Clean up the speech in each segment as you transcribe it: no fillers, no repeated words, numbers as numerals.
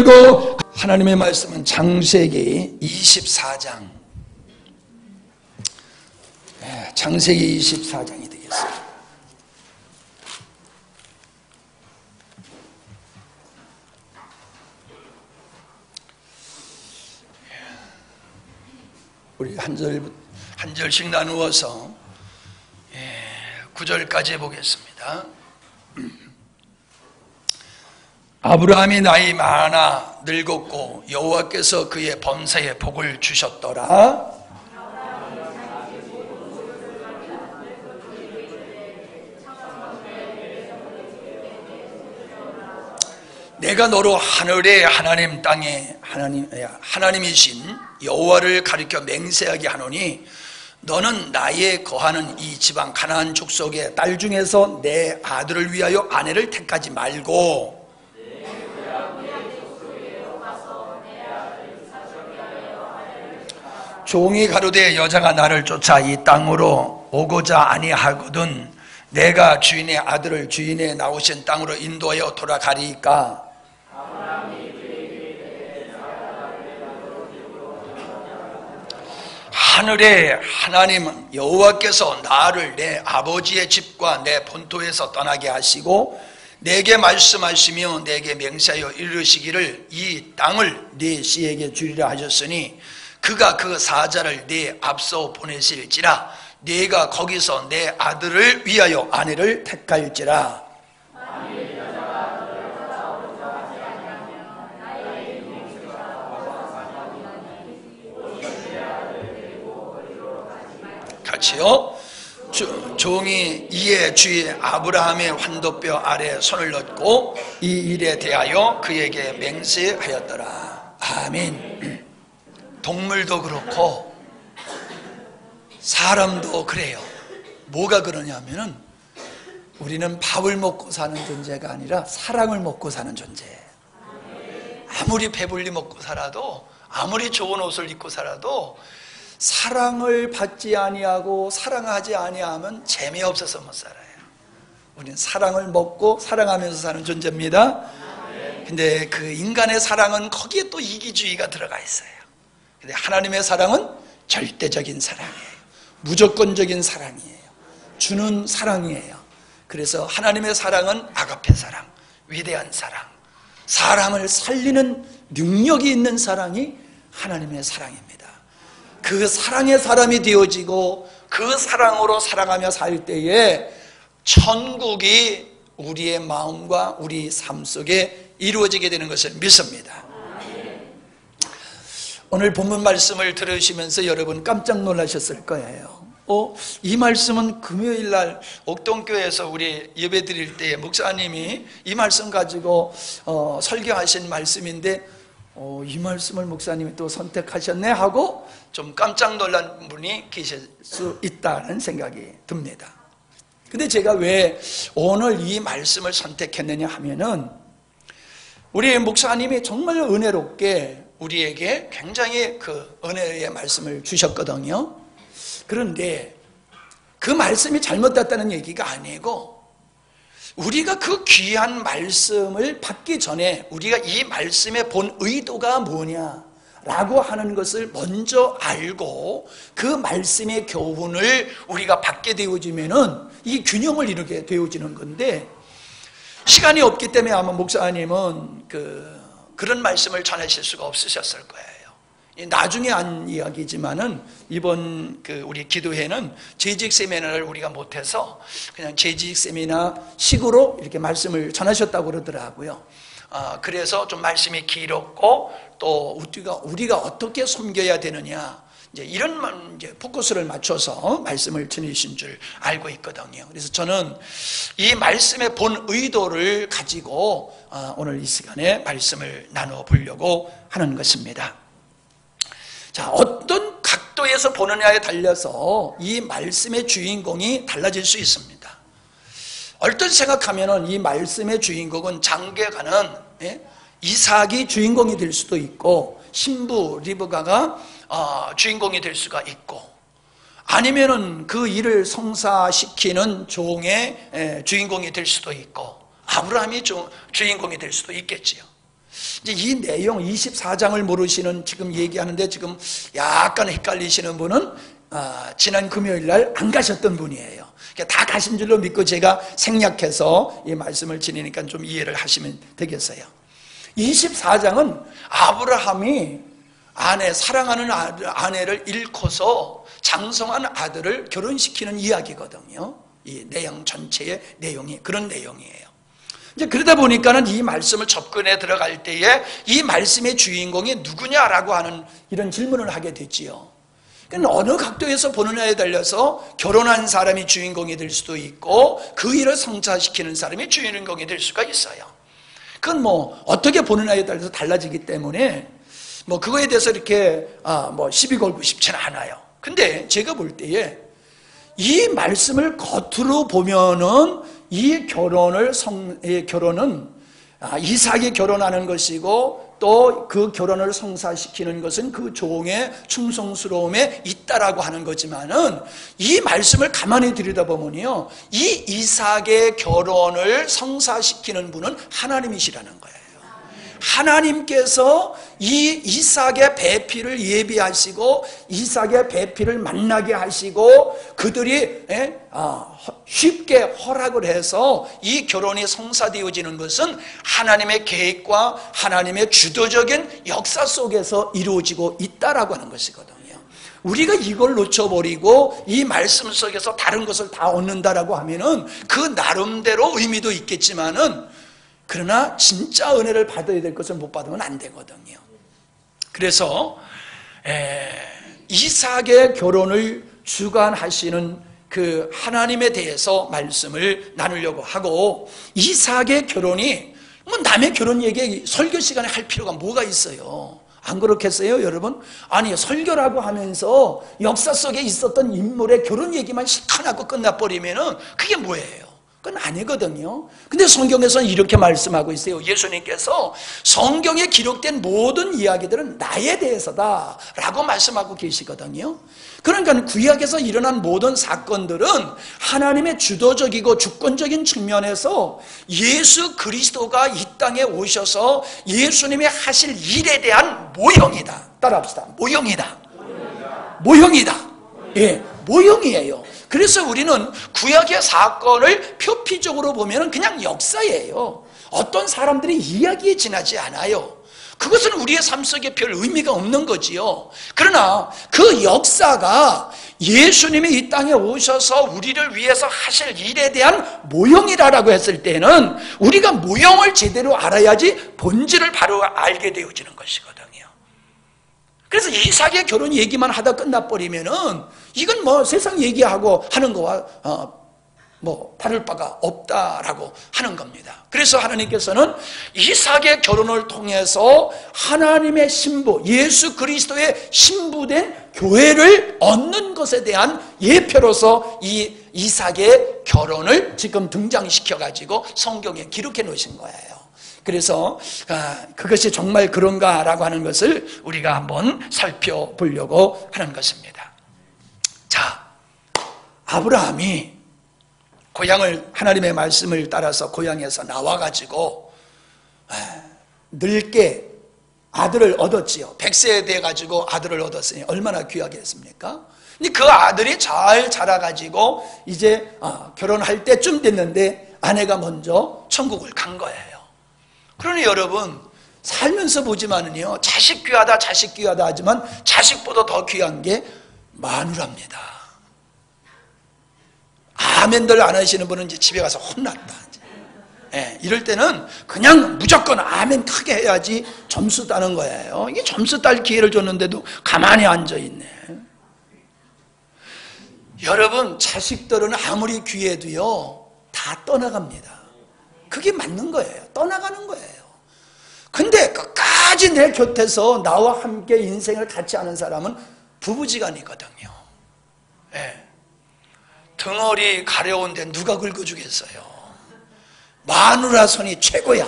그리고 하나님의 말씀은 창세기 24장, 창세기 24장이 되겠습니다. 우리 한 절씩 나누어서 9절까지 보겠습니다. 아브라함이 나이 많아 늙었고 여호와께서 그의 범사에 복을 주셨더라. 내가 너로 하늘의 하나님 땅의 하나님이신 여호와를 가리켜 맹세하게 하노니 너는 나의 거하는 이 지방 가나안 족속의 딸 중에서 내 아들을 위하여 아내를 택하지 말고 종이 가로되 여자가 나를 쫓아 이 땅으로 오고자 아니하거든 내가 주인의 아들을 주인의 나오신 땅으로 인도하여 돌아가리까. 하늘의 하나님은 여호와께서 나를 내 아버지의 집과 내 본토에서 떠나게 하시고 내게 말씀하시며 내게 맹세하여 이르시기를 이 땅을 네 씨에게 주리라 하셨으니 그가 그 사자를 네 앞서 보내실지라 네가 거기서 내 아들을 위하여 아내를 택할지라. 같이요. 종이 이에 주인 아브라함의 환도뼈 아래 손을 넣고 이 일에 대하여 그에게 맹세하였더라. 아멘. 동물도 그렇고 사람도 그래요. 뭐가 그러냐면은 우리는 밥을 먹고 사는 존재가 아니라 사랑을 먹고 사는 존재예요. 아무리 배불리 먹고 살아도, 아무리 좋은 옷을 입고 살아도 사랑을 받지 아니하고 사랑하지 아니하면 재미없어서 못 살아요. 우리는 사랑을 먹고 사랑하면서 사는 존재입니다. 근데 그 인간의 사랑은 거기에 또 이기주의가 들어가 있어요. 근데 하나님의 사랑은 절대적인 사랑이에요. 무조건적인 사랑이에요. 주는 사랑이에요. 그래서 하나님의 사랑은 아가페 사랑, 위대한 사랑, 사람을 살리는 능력이 있는 사랑이 하나님의 사랑입니다. 그 사랑의 사람이 되어지고 그 사랑으로 사랑하며 살 때에 천국이 우리의 마음과 우리 삶 속에 이루어지게 되는 것을 믿습니다. 오늘 본문 말씀을 들으시면서 여러분 깜짝 놀라셨을 거예요. 이 말씀은 금요일날 옥동교회에서 우리 예배 드릴 때 목사님이 이 말씀 가지고 설교하신 말씀인데 이 말씀을 목사님이 또 선택하셨네 하고 좀 깜짝 놀란 분이 계실 수 있다는 생각이 듭니다. 근데 제가 왜 오늘 이 말씀을 선택했느냐 하면은 우리 목사님이 정말 은혜롭게 우리에게 굉장히 그 은혜의 말씀을 주셨거든요. 그런데 그 말씀이 잘못됐다는 얘기가 아니고 우리가 그 귀한 말씀을 받기 전에 우리가 이 말씀의 본 의도가 뭐냐라고 하는 것을 먼저 알고 그 말씀의 교훈을 우리가 받게 되어지면은 이 균형을 이루게 되어지는 건데 시간이 없기 때문에 아마 목사님은 그런 말씀을 전하실 수가 없으셨을 거예요. 나중에 한 이야기지만은 이번 우리 기도회는 재직 세미나를 우리가 못해서 그냥 재직 세미나 식으로 이렇게 말씀을 전하셨다고 그러더라고요. 그래서 좀 말씀이 길었고 또 우리가 어떻게 섬겨야 되느냐 이제 이런 포커스를 맞춰서 말씀을 전해주신 줄 알고 있거든요. 그래서 저는 이 말씀의 본 의도를 가지고 오늘 이 시간에 말씀을 나눠 보려고 하는 것입니다. 자, 어떤 각도에서 보느냐에 달려서 이 말씀의 주인공이 달라질 수 있습니다. 얼핏 생각하면은 이 말씀의 주인공은 장계가는 이삭이 주인공이 될 수도 있고 신부 리브가가 주인공이 될 수가 있고 아니면은 그 일을 성사시키는 종의 주인공이 될 수도 있고 아브라함이 주인공이 될 수도 있겠지요. 이제 이 내용 24장을 모르시는 지금 얘기하는데 지금 약간 헷갈리시는 분은 지난 금요일 날 안 가셨던 분이에요. 다 가신 줄로 믿고 제가 생략해서 이 말씀을 지니니까 좀 이해를 하시면 되겠어요. 24장은 아브라함이 사랑하는 아내를 잃고서 장성한 아들을 결혼시키는 이야기거든요. 이 내용 전체의 내용이 그런 내용이에요. 이제 그러다 보니까는 이 말씀을 접근해 들어갈 때에 이 말씀의 주인공이 누구냐라고 하는 이런 질문을 하게 됐지요. 그러니까 어느 각도에서 보느냐에 달려서 결혼한 사람이 주인공이 될 수도 있고 그 일을 성사시키는 사람이 주인공이 될 수가 있어요. 그건 뭐 어떻게 보느냐에 따라서 달라지기 때문에 뭐 그거에 대해서 이렇게 시비 걸고 싶지는 않아요. 근데 제가 볼 때에 이 말씀을 겉으로 보면은 이 결혼은 이삭이 결혼하는 것이고 또 그 결혼을 성사시키는 것은 그 종의 충성스러움에 있다라고 하는 거지만은 이 말씀을 가만히 들여다보면요, 이 이삭의 결혼을 성사시키는 분은 하나님이시라는 거예요. 하나님께서 이 이삭의 배필을 예비하시고 이삭의 배필을 만나게 하시고 그들이 쉽게 허락을 해서 이 결혼이 성사되어지는 것은 하나님의 계획과 하나님의 주도적인 역사 속에서 이루어지고 있다라고 하는 것이거든요. 우리가 이걸 놓쳐버리고 이 말씀 속에서 다른 것을 다 얻는다라고 하면은 그 나름대로 의미도 있겠지만은 그러나 진짜 은혜를 받아야 될 것을 못 받으면 안 되거든요. 그래서 이삭의 결혼을 주관하시는 그 하나님에 대해서 말씀을 나누려고 하고, 이삭의 결혼이 뭐 남의 결혼 얘기 설교 시간에 할 필요가 뭐가 있어요? 안 그렇겠어요, 여러분? 아니, 설교라고 하면서 역사 속에 있었던 인물의 결혼 얘기만 시큰하고 끝나버리면은 그게 뭐예요? 그건 아니거든요. 근데 성경에서는 이렇게 말씀하고 있어요. 예수님께서 성경에 기록된 모든 이야기들은 나에 대해서다 라고 말씀하고 계시거든요. 그러니까 구약에서 일어난 모든 사건들은 하나님의 주도적이고 주권적인 측면에서 예수 그리스도가 이 땅에 오셔서 예수님이 하실 일에 대한 모형이다. 따라합시다. 모형이다. 모형이다. 예, 모형이에요. 그래서 우리는 구약의 사건을 표피적으로 보면 그냥 역사예요. 어떤 사람들이 이야기에 지나지 않아요. 그것은 우리의 삶 속에 별 의미가 없는 거지요. 그러나 그 역사가 예수님이 이 땅에 오셔서 우리를 위해서 하실 일에 대한 모형이라고 했을 때는 우리가 모형을 제대로 알아야지 본질을 바로 알게 되어지는 것이거든요. 그래서 이삭의 결혼 얘기만 하다 끝나버리면은 이건 뭐 세상 얘기하고 하는 거와 뭐 다를 바가 없다라고 하는 겁니다. 그래서 하나님께서는 이삭의 결혼을 통해서 하나님의 신부, 예수 그리스도의 신부된 교회를 얻는 것에 대한 예표로서 이 이삭의 결혼을 지금 등장시켜가지고 성경에 기록해 놓으신 거예요. 그래서 그것이 정말 그런가라고 하는 것을 우리가 한번 살펴보려고 하는 것입니다. 자, 아브라함이 하나님의 말씀을 따라서 고향에서 나와가지고 늙게 아들을 얻었지요. 100세 돼가지고 아들을 얻었으니 얼마나 귀하게 했습니까? 근데 그 아들이 잘 자라가지고 이제 결혼할 때쯤 됐는데 아내가 먼저 천국을 간 거예요. 그러니 여러분, 살면서 보지만은요, 자식 귀하다 하지만 자식보다 더 귀한 게 마누라입니다. 아멘들 안 하시는 분은 이제 집에 가서 혼났다. 이럴 때는 그냥 무조건 아멘 크게 해야지 점수 따는 거예요. 이게 점수 딸 기회를 줬는데도 가만히 앉아있네. 여러분, 자식들은 아무리 귀해도요, 다 떠나갑니다. 그게 맞는 거예요. 떠나가는 거예요. 근데 끝까지 내 곁에서 나와 함께 인생을 같이 하는 사람은 부부지간이거든요. 덩어리 가려운데 누가 긁어주겠어요? 마누라 손이 최고야.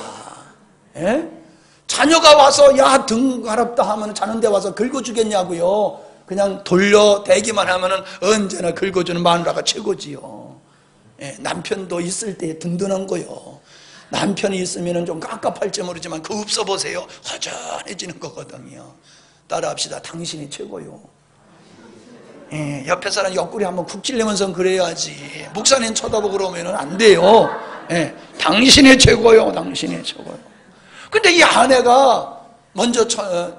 자녀가 와서 야 등 가렵다 하면 자는데 와서 긁어주겠냐고요. 그냥 돌려대기만 하면 언제나 긁어주는 마누라가 최고지요. 남편도 있을 때 든든한 거요. 남편이 있으면 좀 깝깝할지 모르지만 그 없어 보세요. 허전해지는 거거든요. 따라합시다. 당신이 최고요. 예, 옆에 사람 옆구리 한번 쿡 찔리면서 그래야지. 목사님 쳐다보고 그러면 안 돼요. 예, 당신이 최고요. 당신이 최고요. 근데 이 아내가 먼저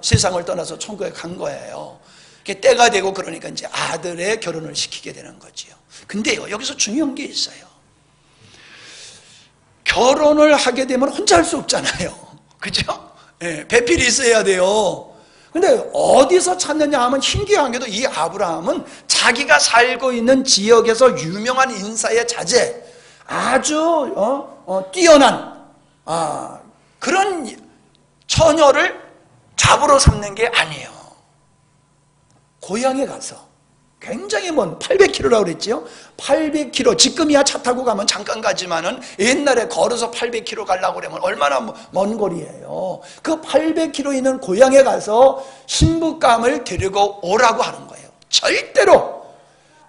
세상을 떠나서 천국에 간 거예요. 때가 되고 그러니까 이제 아들의 결혼을 시키게 되는 거지요. 근데요, 여기서 중요한 게 있어요. 결혼을 하게 되면 혼자 할 수 없잖아요. 그죠? 예, 배필이 있어야 돼요. 근데 어디서 찾느냐 하면 신기한 게도 이 아브라함은 자기가 살고 있는 지역에서 유명한 인사의 자제, 아주 뛰어난 그런 처녀를 잡으러 삼는 게 아니에요. 고향에 가서 굉장히 먼 800km라고 그랬죠. 800km, 지금이야 차 타고 가면 잠깐 가지만은 옛날에 걸어서 800km 가려고 그러면 얼마나 먼 거리예요. 그 800km 있는 고향에 가서 신부감을 데리고 오라고 하는 거예요. 절대로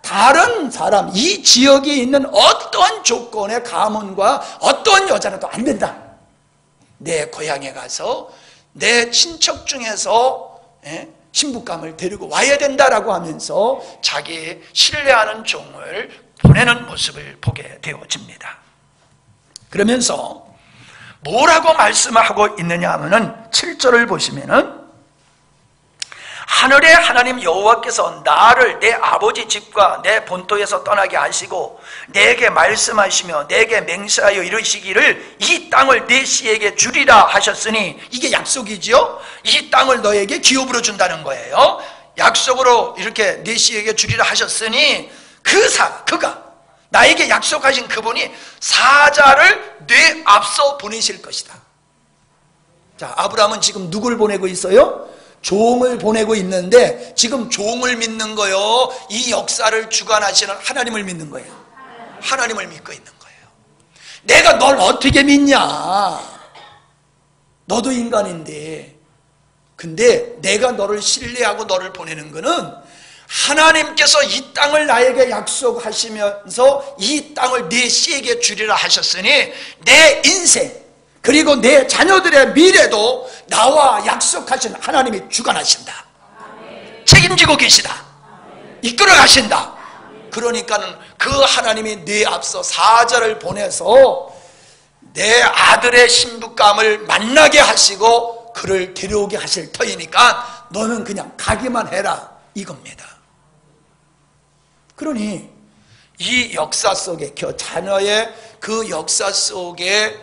다른 사람, 이 지역에 있는 어떤 조건의 가문과 어떤 여자라도 안 된다. 내 고향에 가서 내 친척 중에서 신부감을 데리고 와야 된다라고 하면서 자기 신뢰하는 종을 보내는 모습을 보게 되어집니다. 그러면서 뭐라고 말씀하고 있느냐 하면은 7절을 보시면은 하늘의 하나님 여호와께서 나를 내 아버지 집과 내 본토에서 떠나게 하시고 내게 말씀하시며 내게 맹세하여 이르시기를 이 땅을 내 씨에게 주리라 하셨으니, 이게 약속이죠. 이 땅을 너에게 기업으로 준다는 거예요. 약속으로 이렇게 내 씨에게 주리라 하셨으니 그가 나에게 약속하신 그분이 사자를 내 앞서 보내실 것이다. 자, 아브라함은 지금 누굴 보내고 있어요? 종을 보내고 있는데 지금 종을 믿는 거요, 이 역사를 주관하시는 하나님을 믿는 거예요. 하나님을 믿고 있는 거예요. 내가 널 어떻게 믿냐? 너도 인간인데. 근데 내가 너를 신뢰하고 너를 보내는 거는 하나님께서 이 땅을 나에게 약속하시면서 이 땅을 내 씨에게 주리라 하셨으니 내 인생 그리고 내 자녀들의 미래도 나와 약속하신 하나님이 주관하신다. 책임지고 계시다. 이끌어 가신다. 그러니까는 그 하나님이 네 앞서 사자를 보내서 내 아들의 신부감을 만나게 하시고 그를 데려오게 하실 터이니까 너는 그냥 가기만 해라, 이겁니다. 그러니 이 역사 속에, 자녀의 그 역사 속에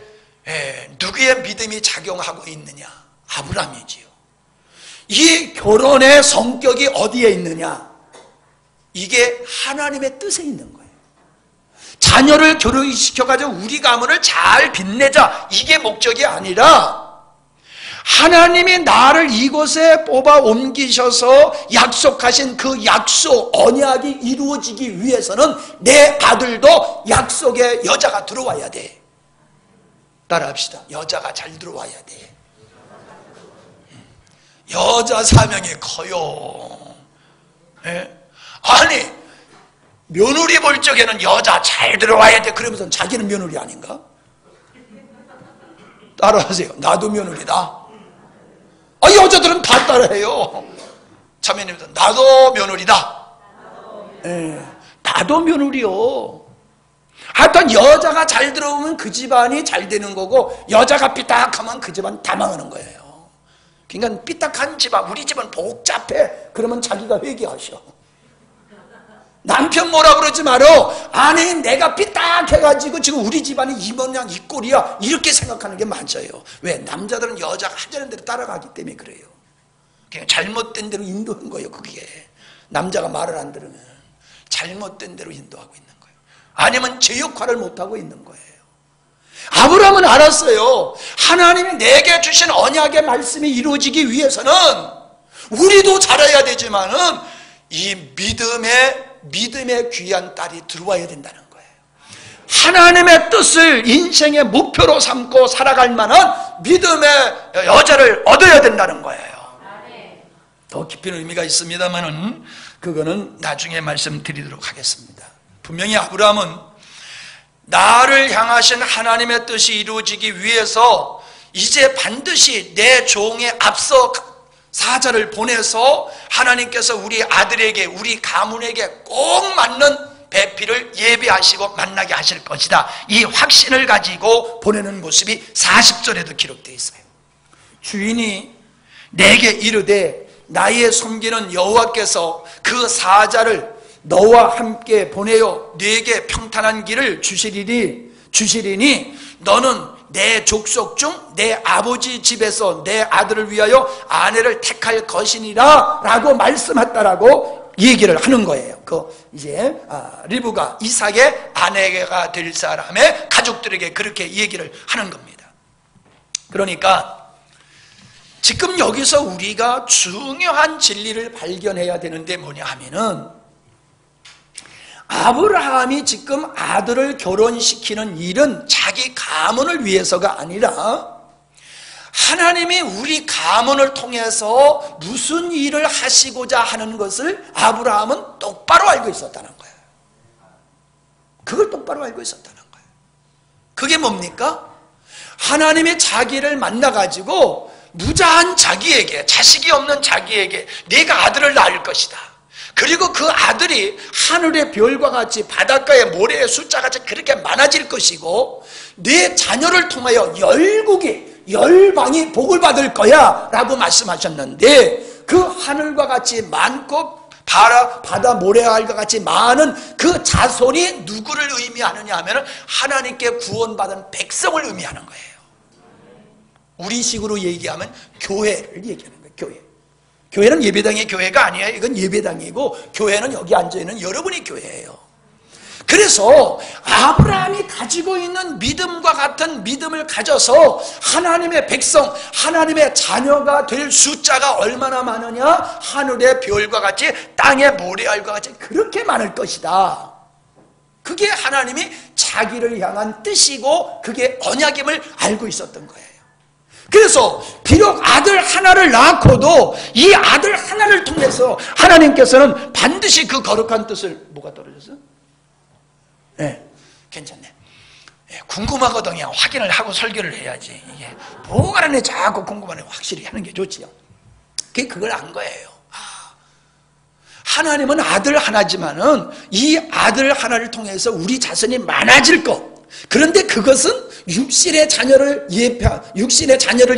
누구의 믿음이 작용하고 있느냐? 아브라함이지요. 이 결혼의 성격이 어디에 있느냐? 이게 하나님의 뜻에 있는 거예요. 자녀를 결혼시켜가지고 우리 가문을 잘 빛내자, 이게 목적이 아니라 하나님이 나를 이곳에 뽑아 옮기셔서 약속하신 그 약속, 언약이 이루어지기 위해서는 내 아들도 약속의 여자가 들어와야 돼. 따라합시다. 여자가 잘 들어와야 돼. 여자 사명이 커요. 네? 아니, 며느리 볼 적에는 여자 잘 들어와야 돼 그러면서 자기는 며느리 아닌가? 따라하세요. 나도 며느리다. 여자들은 다 따라해요. 자매님들, 나도 며느리다. 네, 나도 며느리요. 하여튼 여자가 잘 들어오면 그 집안이 잘 되는 거고, 여자가 삐딱하면 그 집안 다 망하는 거예요. 그러니까 삐딱한 집안, 우리 집은 복잡해, 그러면 자기가 회개하셔. 남편 뭐라 그러지 말어. 아니, 내가 삐딱해가지고 지금 우리 집안이 이 모양 이 꼴이야, 이렇게 생각하는 게 맞아요. 왜? 남자들은 여자가 하자는 대로 따라가기 때문에 그래요. 그냥 잘못된 대로 인도한 거예요. 그게 남자가 말을 안 들으면 잘못된 대로 인도하고 있는 거예요. 아니면 제 역할을 못하고 있는 거예요. 아브라함은 알았어요. 하나님이 내게 주신 언약의 말씀이 이루어지기 위해서는 우리도 잘해야 되지만은 이 믿음의 귀한 딸이 들어와야 된다는 거예요. 하나님의 뜻을 인생의 목표로 삼고 살아갈 만한 믿음의 여자를 얻어야 된다는 거예요. 더 깊은 의미가 있습니다만은 그거는 나중에 말씀드리도록 하겠습니다. 분명히 아브라함은 나를 향하신 하나님의 뜻이 이루어지기 위해서 이제 반드시 내 종의 앞서 사자를 보내서 하나님께서 우리 아들에게, 우리 가문에게 꼭 맞는 배필을 예비하시고 만나게 하실 것이다. 이 확신을 가지고 보내는 모습이 40절에도 기록되어 있어요. 주인이 내게 이르되 나의 섬기는 여호와께서 그 사자를 너와 함께 보내어 네게 평탄한 길을 주시리니 너는 내 족속 중 내 아버지 집에서 내 아들을 위하여 아내를 택할 것이니라 라고 말씀했다라고 얘기를 하는 거예요. 이제 리브가 이삭의 아내가 될 사람의 가족들에게 그렇게 얘기를 하는 겁니다. 그러니까 지금 여기서 우리가 중요한 진리를 발견해야 되는데 뭐냐 하면은, 아브라함이 지금 아들을 결혼시키는 일은 자기 가문을 위해서가 아니라 하나님이 우리 가문을 통해서 무슨 일을 하시고자 하는 것을 아브라함은 똑바로 알고 있었다는 거예요. 그걸 똑바로 알고 있었다는 거예요. 그게 뭡니까? 하나님이 자기를 만나가지고 무자한 자기에게, 자식이 없는 자기에게 네가 아들을 낳을 것이다. 그리고 그 아들이 하늘의 별과 같이 바닷가의 모래의 숫자같이 그렇게 많아질 것이고 네 자녀를 통하여 열방이 복을 받을 거야 라고 말씀하셨는데, 그 하늘과 같이 많고 바다 모래알과 같이 많은 그 자손이 누구를 의미하느냐 하면 하나님께 구원받은 백성을 의미하는 거예요. 우리식으로 얘기하면 교회를 얘기하는 거예요. 교회. 교회는 예배당의 교회가 아니에요. 이건 예배당이고 교회는 여기 앉아있는 여러분이 교회예요. 그래서 아브라함이 가지고 있는 믿음과 같은 믿음을 가져서 하나님의 백성, 하나님의 자녀가 될 숫자가 얼마나 많으냐? 하늘의 별과 같이 땅의 모래알과 같이 그렇게 많을 것이다. 그게 하나님이 자기를 향한 뜻이고 그게 언약임을 알고 있었던 거예요. 그래서 비록 아들 하나를 낳고도 이 아들 하나를 통해서 하나님께서는 반드시 그 거룩한 뜻을, 뭐가 떨어졌어? 네, 괜찮네. 네, 궁금하거든요. 확인을 하고 설교를 해야지. 이게 뭐가 하는지 자꾸 궁금하네. 확실히 하는 게 좋지요. 그걸 안 거예요. 하나님은 아들 하나지만은 이 아들 하나를 통해서 우리 자손이 많아질 것. 그런데 그것은 육신의 자녀를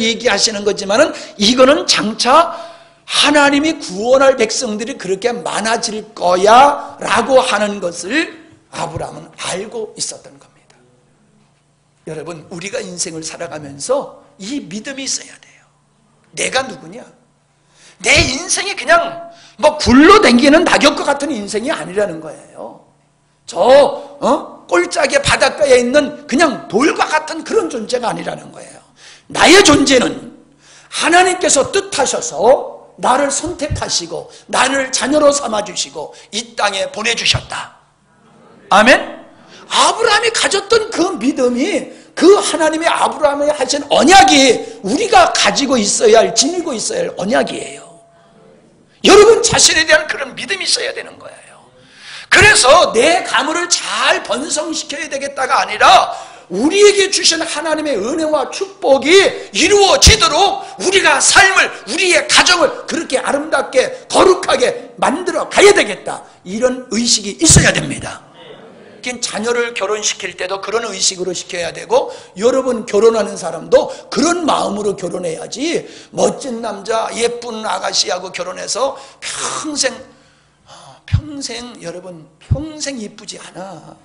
얘기하시는 거지만은 이거는 장차 하나님이 구원할 백성들이 그렇게 많아질 거야 라고 하는 것을 아브라함은 알고 있었던 겁니다. 여러분, 우리가 인생을 살아가면서 이 믿음이 있어야 돼요. 내가 누구냐? 내 인생이 그냥 굴러다니는 낙엽과 같은 인생이 아니라는 거예요. 꼴짝의 바닷가에 있는 그냥 돌과 같은 그런 존재가 아니라는 거예요. 나의 존재는 하나님께서 뜻하셔서 나를 선택하시고 나를 자녀로 삼아주시고 이 땅에 보내주셨다. 아멘? 아브라함이 가졌던 그 믿음이, 그 하나님의 아브라함에 하신 언약이 우리가 가지고 있어야 할, 지니고 있어야 할 언약이에요. 여러분 자신에 대한 그런 믿음이 있어야 되는 거예요. 그래서 내 가문을 잘 번성시켜야 되겠다가 아니라 우리에게 주신 하나님의 은혜와 축복이 이루어지도록 우리가 삶을, 우리의 가정을 그렇게 아름답게 거룩하게 만들어 가야 되겠다, 이런 의식이 있어야 됩니다. 자녀를 결혼시킬 때도 그런 의식으로 시켜야 되고, 여러분 결혼하는 사람도 그런 마음으로 결혼해야지 멋진 남자 예쁜 아가씨하고 결혼해서 여러분 평생 예쁘지 않아.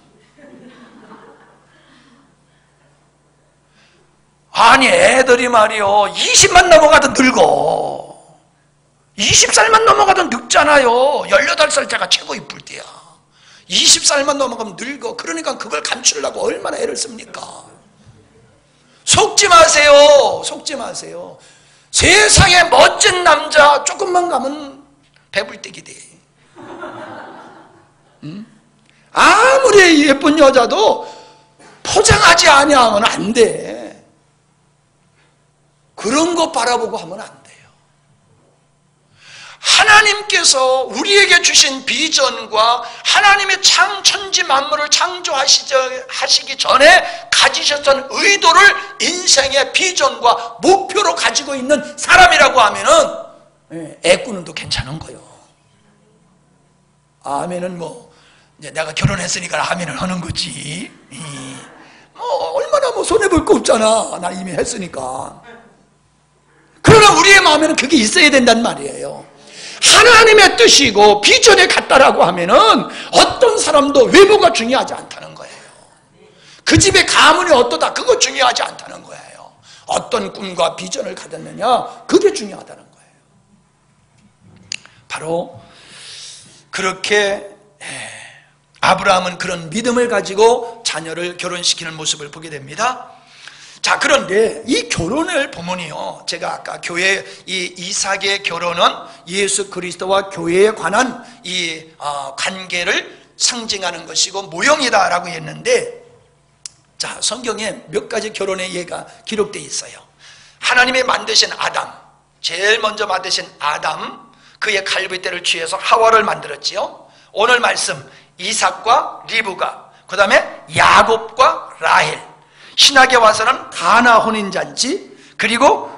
아니 애들이 말이요 20만 넘어가도 늙어. 20살만 넘어가도 늙잖아요. 18살짜리가 최고 이쁠 때야. 20살만 넘어가면 늙어. 그러니까 그걸 감추려고 얼마나 애를 씁니까? 속지 마세요. 속지 마세요. 세상에 멋진 남자 조금만 가면 배불떼기 돼. 아무리 예쁜 여자도 포장하지 아니하면 안 돼. 그런 거 바라보고 하면 안 돼요. 하나님께서 우리에게 주신 비전과 하나님의 천지 만물을 창조하시기 전에 가지셨던 의도를 인생의 비전과 목표로 가지고 있는 사람이라고 하면은 애꾸는도 괜찮은 거요. 아멘은 뭐 이제 내가 결혼했으니까 아멘을 하는 거지. 뭐 얼마나 뭐 손해볼 거 없잖아. 나 이미 했으니까. 그러나 우리의 마음에는 그게 있어야 된단 말이에요. 하나님의 뜻이고 비전에 같다라고 하면은 어떤 사람도 외모가 중요하지 않다는 거예요. 그 집의 가문이 어떠다 그거 중요하지 않다는 거예요. 어떤 꿈과 비전을 가졌느냐 그게 중요하다는 거예요. 바로 그렇게 아브라함은 그런 믿음을 가지고 자녀를 결혼시키는 모습을 보게 됩니다. 자, 그런데 이 결혼을 보면요, 제가 아까 교회 이 이삭의 결혼은 예수 그리스도와 교회에 관한 이 관계를 상징하는 것이고 모형이다라고 했는데, 자, 성경에 몇 가지 결혼의 예가 기록되어 있어요. 하나님이 만드신 아담, 제일 먼저 만드신 아담, 그의 갈빗대를 취해서 하와를 만들었지요. 오늘 말씀 이삭과 리브가, 그 다음에 야곱과 라헬, 신약에 와서는 가나 혼인잔치, 그리고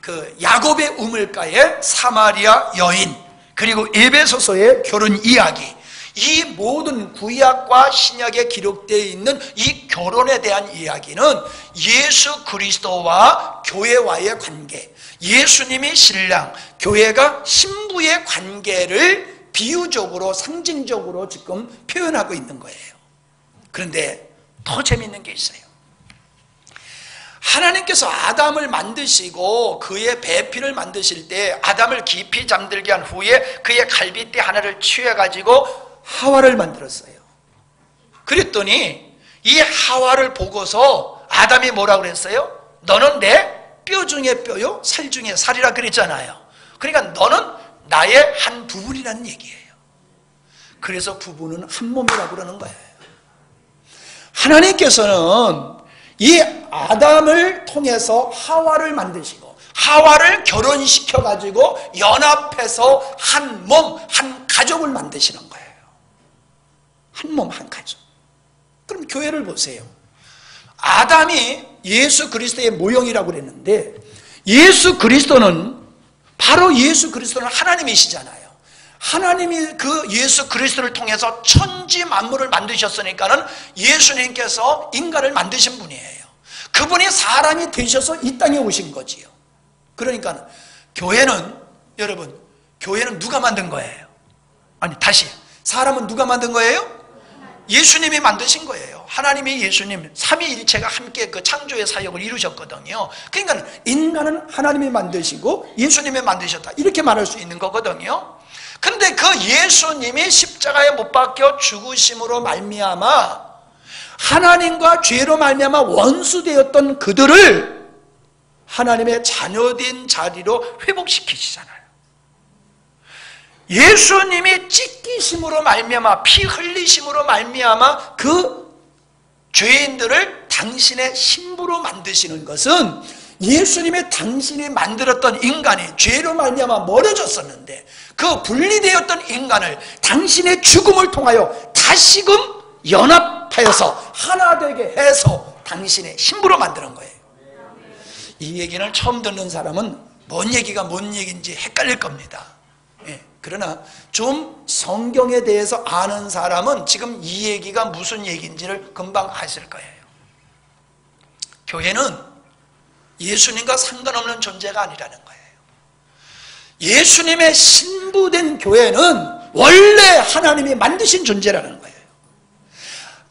그 야곱의 우물가의 사마리아 여인, 그리고 에베소서의 결혼 이야기, 이 모든 구약과 신약에 기록되어 있는 이 결혼에 대한 이야기는 예수 그리스도와 교회와의 관계, 예수님이 신랑, 교회가 신부의 관계를 비유적으로 상징적으로 지금 표현하고 있는 거예요. 그런데 더 재미있는 게 있어요. 하나님께서 아담을 만드시고 그의 배필을 만드실 때 아담을 깊이 잠들게 한 후에 그의 갈빗대 하나를 취해가지고 하와를 만들었어요. 그랬더니 이 하와를 보고서 아담이 뭐라고 그랬어요? 너는 내 뼈 중에 뼈요 살 중에 살이라 그랬잖아요. 그러니까 너는 나의 한 부분이라는 얘기예요. 그래서 부부는 한 몸이라고 그러는 거예요. 하나님께서는 이 아담을 통해서 하와를 만드시고 하와를 결혼시켜가지고 연합해서 한 몸, 한 가족을 만드시는 거예요. 한 몸, 한 가족. 그럼 교회를 보세요. 아담이 예수 그리스도의 모형이라고 그랬는데 예수 그리스도는 바로 예수 그리스도는 하나님이시잖아요. 하나님이 그 예수 그리스도를 통해서 천지 만물을 만드셨으니까는 예수님께서 인간을 만드신 분이에요. 그분이 사람이 되셔서 이 땅에 오신 거지요. 그러니까 교회는, 여러분, 교회는 누가 만든 거예요? 아니, 다시, 사람은 누가 만든 거예요? 예수님이 만드신 거예요. 하나님이 예수님 삼위일체가 함께 그 창조의 사역을 이루셨거든요. 그러니까 인간은 하나님이 만드시고 예수님이 만드셨다, 이렇게 말할 수 있는 거거든요. 근데 그 예수님이 십자가에 못 박혀 죽으심으로 말미암아 하나님과 죄로 말미암아 원수되었던 그들을 하나님의 자녀된 자리로 회복시키시잖아요. 예수님이 찢기심으로 말미암아, 피 흘리심으로 말미암아 그 죄인들을 당신의 신부로 만드시는 것은 예수님의 당신이 만들었던 인간이 죄로 말미암아 멀어졌었는데 그 분리되었던 인간을 당신의 죽음을 통하여 다시금 연합하여서 하나 되게 해서 당신의 신부로 만드는 거예요. 이 얘기를 처음 듣는 사람은 뭔 얘기가 뭔 얘기인지 헷갈릴 겁니다. 그러나 좀 성경에 대해서 아는 사람은 지금 이 얘기가 무슨 얘기인지를 금방 아실 거예요. 교회는 예수님과 상관없는 존재가 아니라는 거예요. 예수님의 신부된 교회는 원래 하나님이 만드신 존재라는 거예요.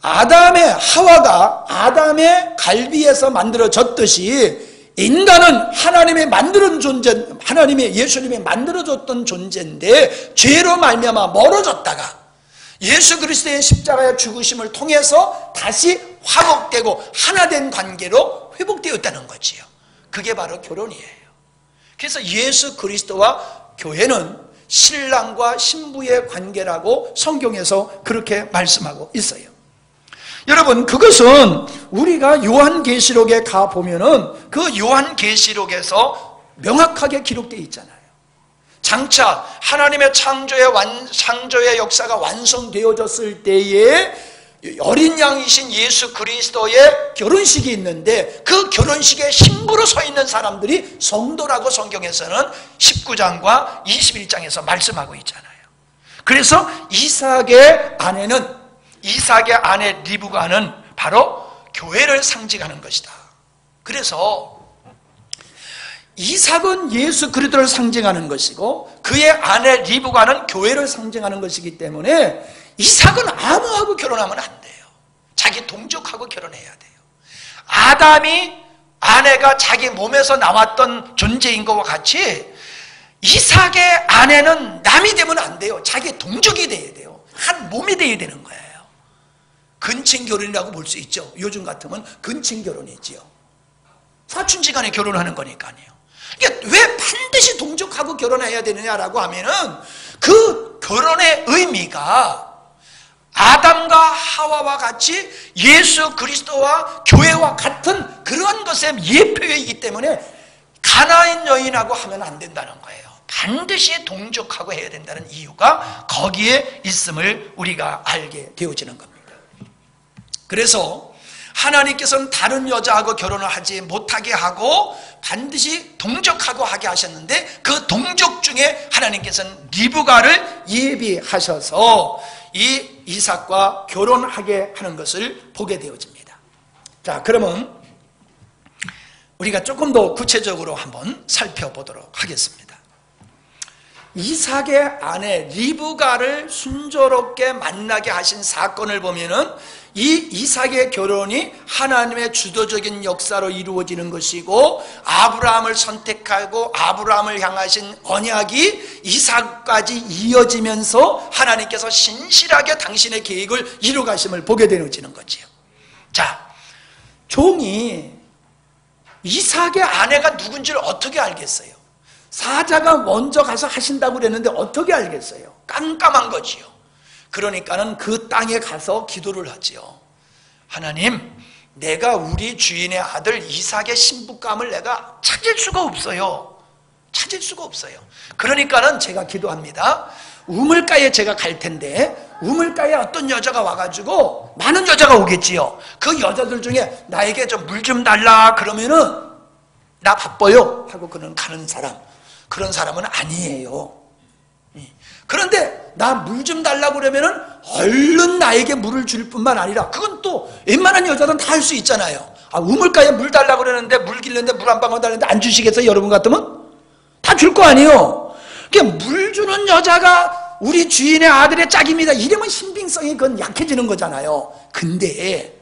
아담의 하와가 아담의 갈비에서 만들어졌듯이 인간은 하나님이 만드는 존재, 하나님이 예수님이 만들어줬던 존재인데 죄로 말미암아 멀어졌다가 예수 그리스도의 십자가의 죽으심을 통해서 다시 화목되고 하나된 관계로 회복되었다는 거지요. 그게 바로 결혼이에요. 그래서 예수 그리스도와 교회는 신랑과 신부의 관계라고 성경에서 그렇게 말씀하고 있어요. 여러분, 그것은 우리가 요한계시록에 가보면은 그 요한계시록에서 명확하게 기록되어 있잖아요. 장차 하나님의 창조의 역사가 완성되어졌을 때에 어린 양이신 예수 그리스도의 결혼식이 있는데 그 결혼식에 신부로 서 있는 사람들이 성도라고 성경에서는 19장과 21장에서 말씀하고 있잖아요. 그래서 이삭의 아내 리브가는 바로 교회를 상징하는 것이다. 그래서 이삭은 예수 그리스도를 상징하는 것이고 그의 아내 리브가는 교회를 상징하는 것이기 때문에 이삭은 아무하고 결혼하면 안 돼요. 자기 동족하고 결혼해야 돼요. 아담이 아내가 자기 몸에서 나왔던 존재인 것과 같이 이삭의 아내는 남이 되면 안 돼요. 자기 동족이 돼야 돼요. 한 몸이 돼야 되는 거예요. 근친결혼이라고 볼 수 있죠. 요즘 같으면 근친결혼이지요. 사촌지간에 결혼하는 거니까요. 그러니까 왜 반드시 동족하고 결혼해야 되느냐라고 하면은 그 결혼의 의미가 아담과 하와와 같이 예수 그리스도와 교회와 같은 그런 것의 예표이기 때문에 가나안 여인하고 하면 안 된다는 거예요. 반드시 동족하고 해야 된다는 이유가 거기에 있음을 우리가 알게 되어지는 겁니다. 그래서 하나님께서는 다른 여자하고 결혼을 하지 못하게 하고 반드시 동족하고 하게 하셨는데 그 동족 중에 하나님께서는 리브가를 예비하셔서 이 이삭과 결혼하게 하는 것을 보게 되어집니다. 자, 그러면 우리가 조금 더 구체적으로 한번 살펴보도록 하겠습니다. 이삭의 아내 리브가를 순조롭게 만나게 하신 사건을 보면은 이 이삭의 결혼이 하나님의 주도적인 역사로 이루어지는 것이고 아브라함을 선택하고 아브라함을 향하신 언약이 이삭까지 이어지면서 하나님께서 신실하게 당신의 계획을 이루가심을 보게 되어지는 거지요. 자, 종이 이삭의 아내가 누군지를 어떻게 알겠어요? 사자가 먼저 가서 하신다고 그랬는데 어떻게 알겠어요? 깜깜한 거지요. 그러니까는 그 땅에 가서 기도를 하지요. 하나님, 내가 우리 주인의 아들 이삭의 신부감을 내가 찾을 수가 없어요. 찾을 수가 없어요. 그러니까는 제가 기도합니다. 우물가에 제가 갈 텐데 우물가에 어떤 여자가 와가지고 많은 여자가 오겠지요. 그 여자들 중에 나에게 좀 물 좀 달라 그러면은 나 바빠요 하고 그는 가는 사람, 그런 사람은 아니에요. 그런데 나 물 좀 달라고 그러면은 얼른 나에게 물을 줄 뿐만 아니라 그건 또 웬만한 여자들은 다 할 수 있잖아요. 아, 우물가에 물 달라고 그러는데 물 길는데 물 한 방울 달는데 안 주시겠어요? 여러분 같으면 다 줄 거 아니에요. 그러니까 물 주는 여자가 우리 주인의 아들의 짝입니다. 이러면 신빙성이 그건 약해지는 거잖아요. 근데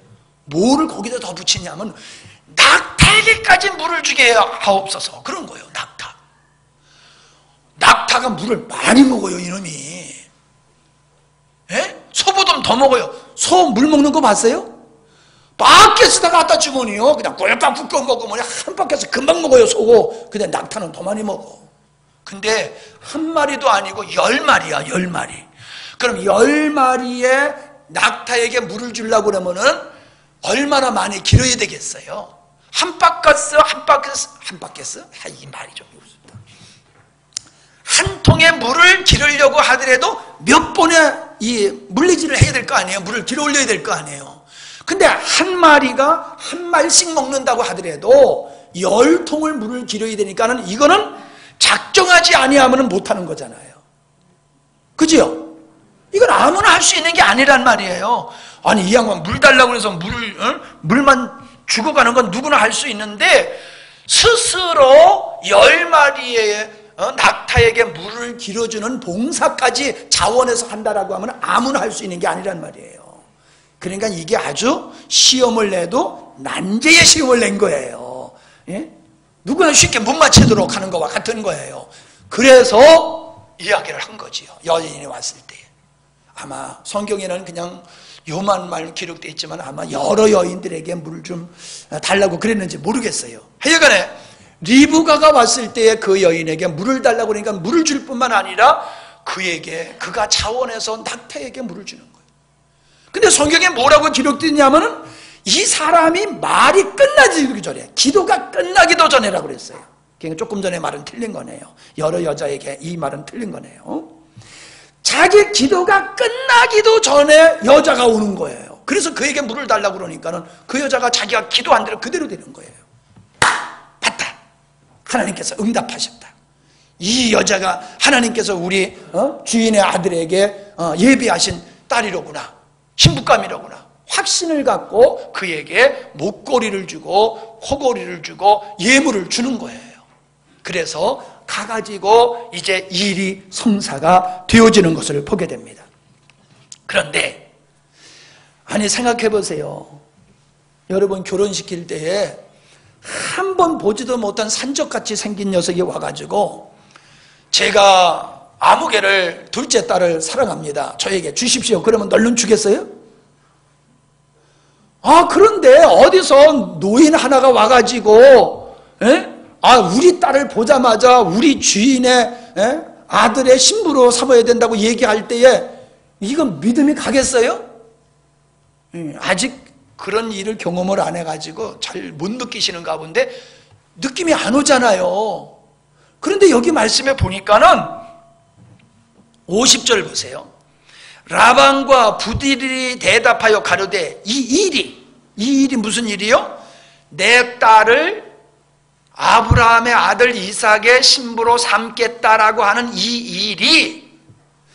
뭐를 거기다 더 붙이냐면 낙타에게까지 물을 주게 하옵소서 그런 거예요. 낙타가 물을 많이 먹어요, 이놈이. 예? 소보다 더 먹어요. 소 물 먹는 거 봤어요? 바켓에다가 갖다 주머니요. 그냥 꿀꺽 꿀꺽 먹으면 한 바켓에서 금방 먹어요, 소고. 근데 낙타는 더 많이 먹어. 근데 한 마리도 아니고 10마리야, 10마리. 그럼 10마리의 낙타에게 물을 주려고 그러면은 얼마나 많이 길어야 되겠어요? 한 바켓? 이 말이 좀 한 통에 물을 기르려고 하더라도 몇 번의 이 물리질을 해야 될 거 아니에요. 물을 길어 올려야 될 거 아니에요. 근데 한 마리가 한 말씩 먹는다고 하더라도 10통을 물을 기르어야 되니까는 이거는 작정하지 아니하면 못하는 거잖아요. 그죠? 이건 아무나 할 수 있는 게 아니란 말이에요. 아니, 이 양반 물 달라고 해서 물만 주고 가는 건 누구나 할 수 있는데 스스로 10마리의 낙타에게 물을 길어주는 봉사까지 자원해서 한다라고 하면 아무나 할 수 있는 게 아니란 말이에요. 그러니까 이게 아주 시험을 내도 난제의 시험을 낸 거예요. 예? 누구나 쉽게 못 맞추도록 하는 것과 같은 거예요. 그래서 이야기를 한 거지요. 여인이 왔을 때. 아마 성경에는 그냥 요만 말 기록되어 있지만 아마 여러 여인들에게 물 좀 달라고 그랬는지 모르겠어요. 하여간에 리브가가 왔을 때에 그 여인에게 물을 달라고 그러니까 물을 줄 뿐만 아니라 그가 자원해서 낙타에게 물을 주는 거예요. 근데 성경에 뭐라고 기록되어 있냐면은 이 사람이 말이 끝나기 전에, 기도가 끝나기도 전에라고 그랬어요. 그러니까 조금 전에 말은 틀린 거네요. 여러 여자에게 이 말은 틀린 거네요. 자기 기도가 끝나기도 전에 여자가 오는 거예요. 그래서 그에게 물을 달라고 그러니까는 그 여자가 자기가 기도한 대로 그대로 되는 거예요. 봤다. 하나님께서 응답하셨다. 이 여자가 하나님께서 우리 주인의 아들에게 예비하신 딸이로구나, 신부감이로구나 확신을 갖고 그에게 목걸이를 주고 호걸이를 주고 예물을 주는 거예요. 그래서 가가지고 이제 일이 성사가 되어지는 것을 보게 됩니다. 그런데 아니 생각해 보세요. 여러분 결혼시킬 때에 한 번 보지도 못한 산적같이 생긴 녀석이 와가지고 제가 아무개를 둘째 딸을 사랑합니다. 저에게 주십시오. 그러면 얼른 주겠어요? 그런데 어디서 노인 하나가 와가지고 우리 딸을 보자마자 우리 주인의 아들의 신부로 삼아야 된다고 얘기할 때에 이건 믿음이 가겠어요? 아직 그런 일을 경험을 안 해가지고 잘 못 느끼시는가 본데 느낌이 안 오잖아요. 그런데 여기 말씀에 보니까는 50절 보세요. 라반과 부딜이 대답하여 가로되 이 일이 무슨 일이요? 내 딸을 아브라함의 아들 이삭의 신부로 삼겠다라고 하는 이 일이,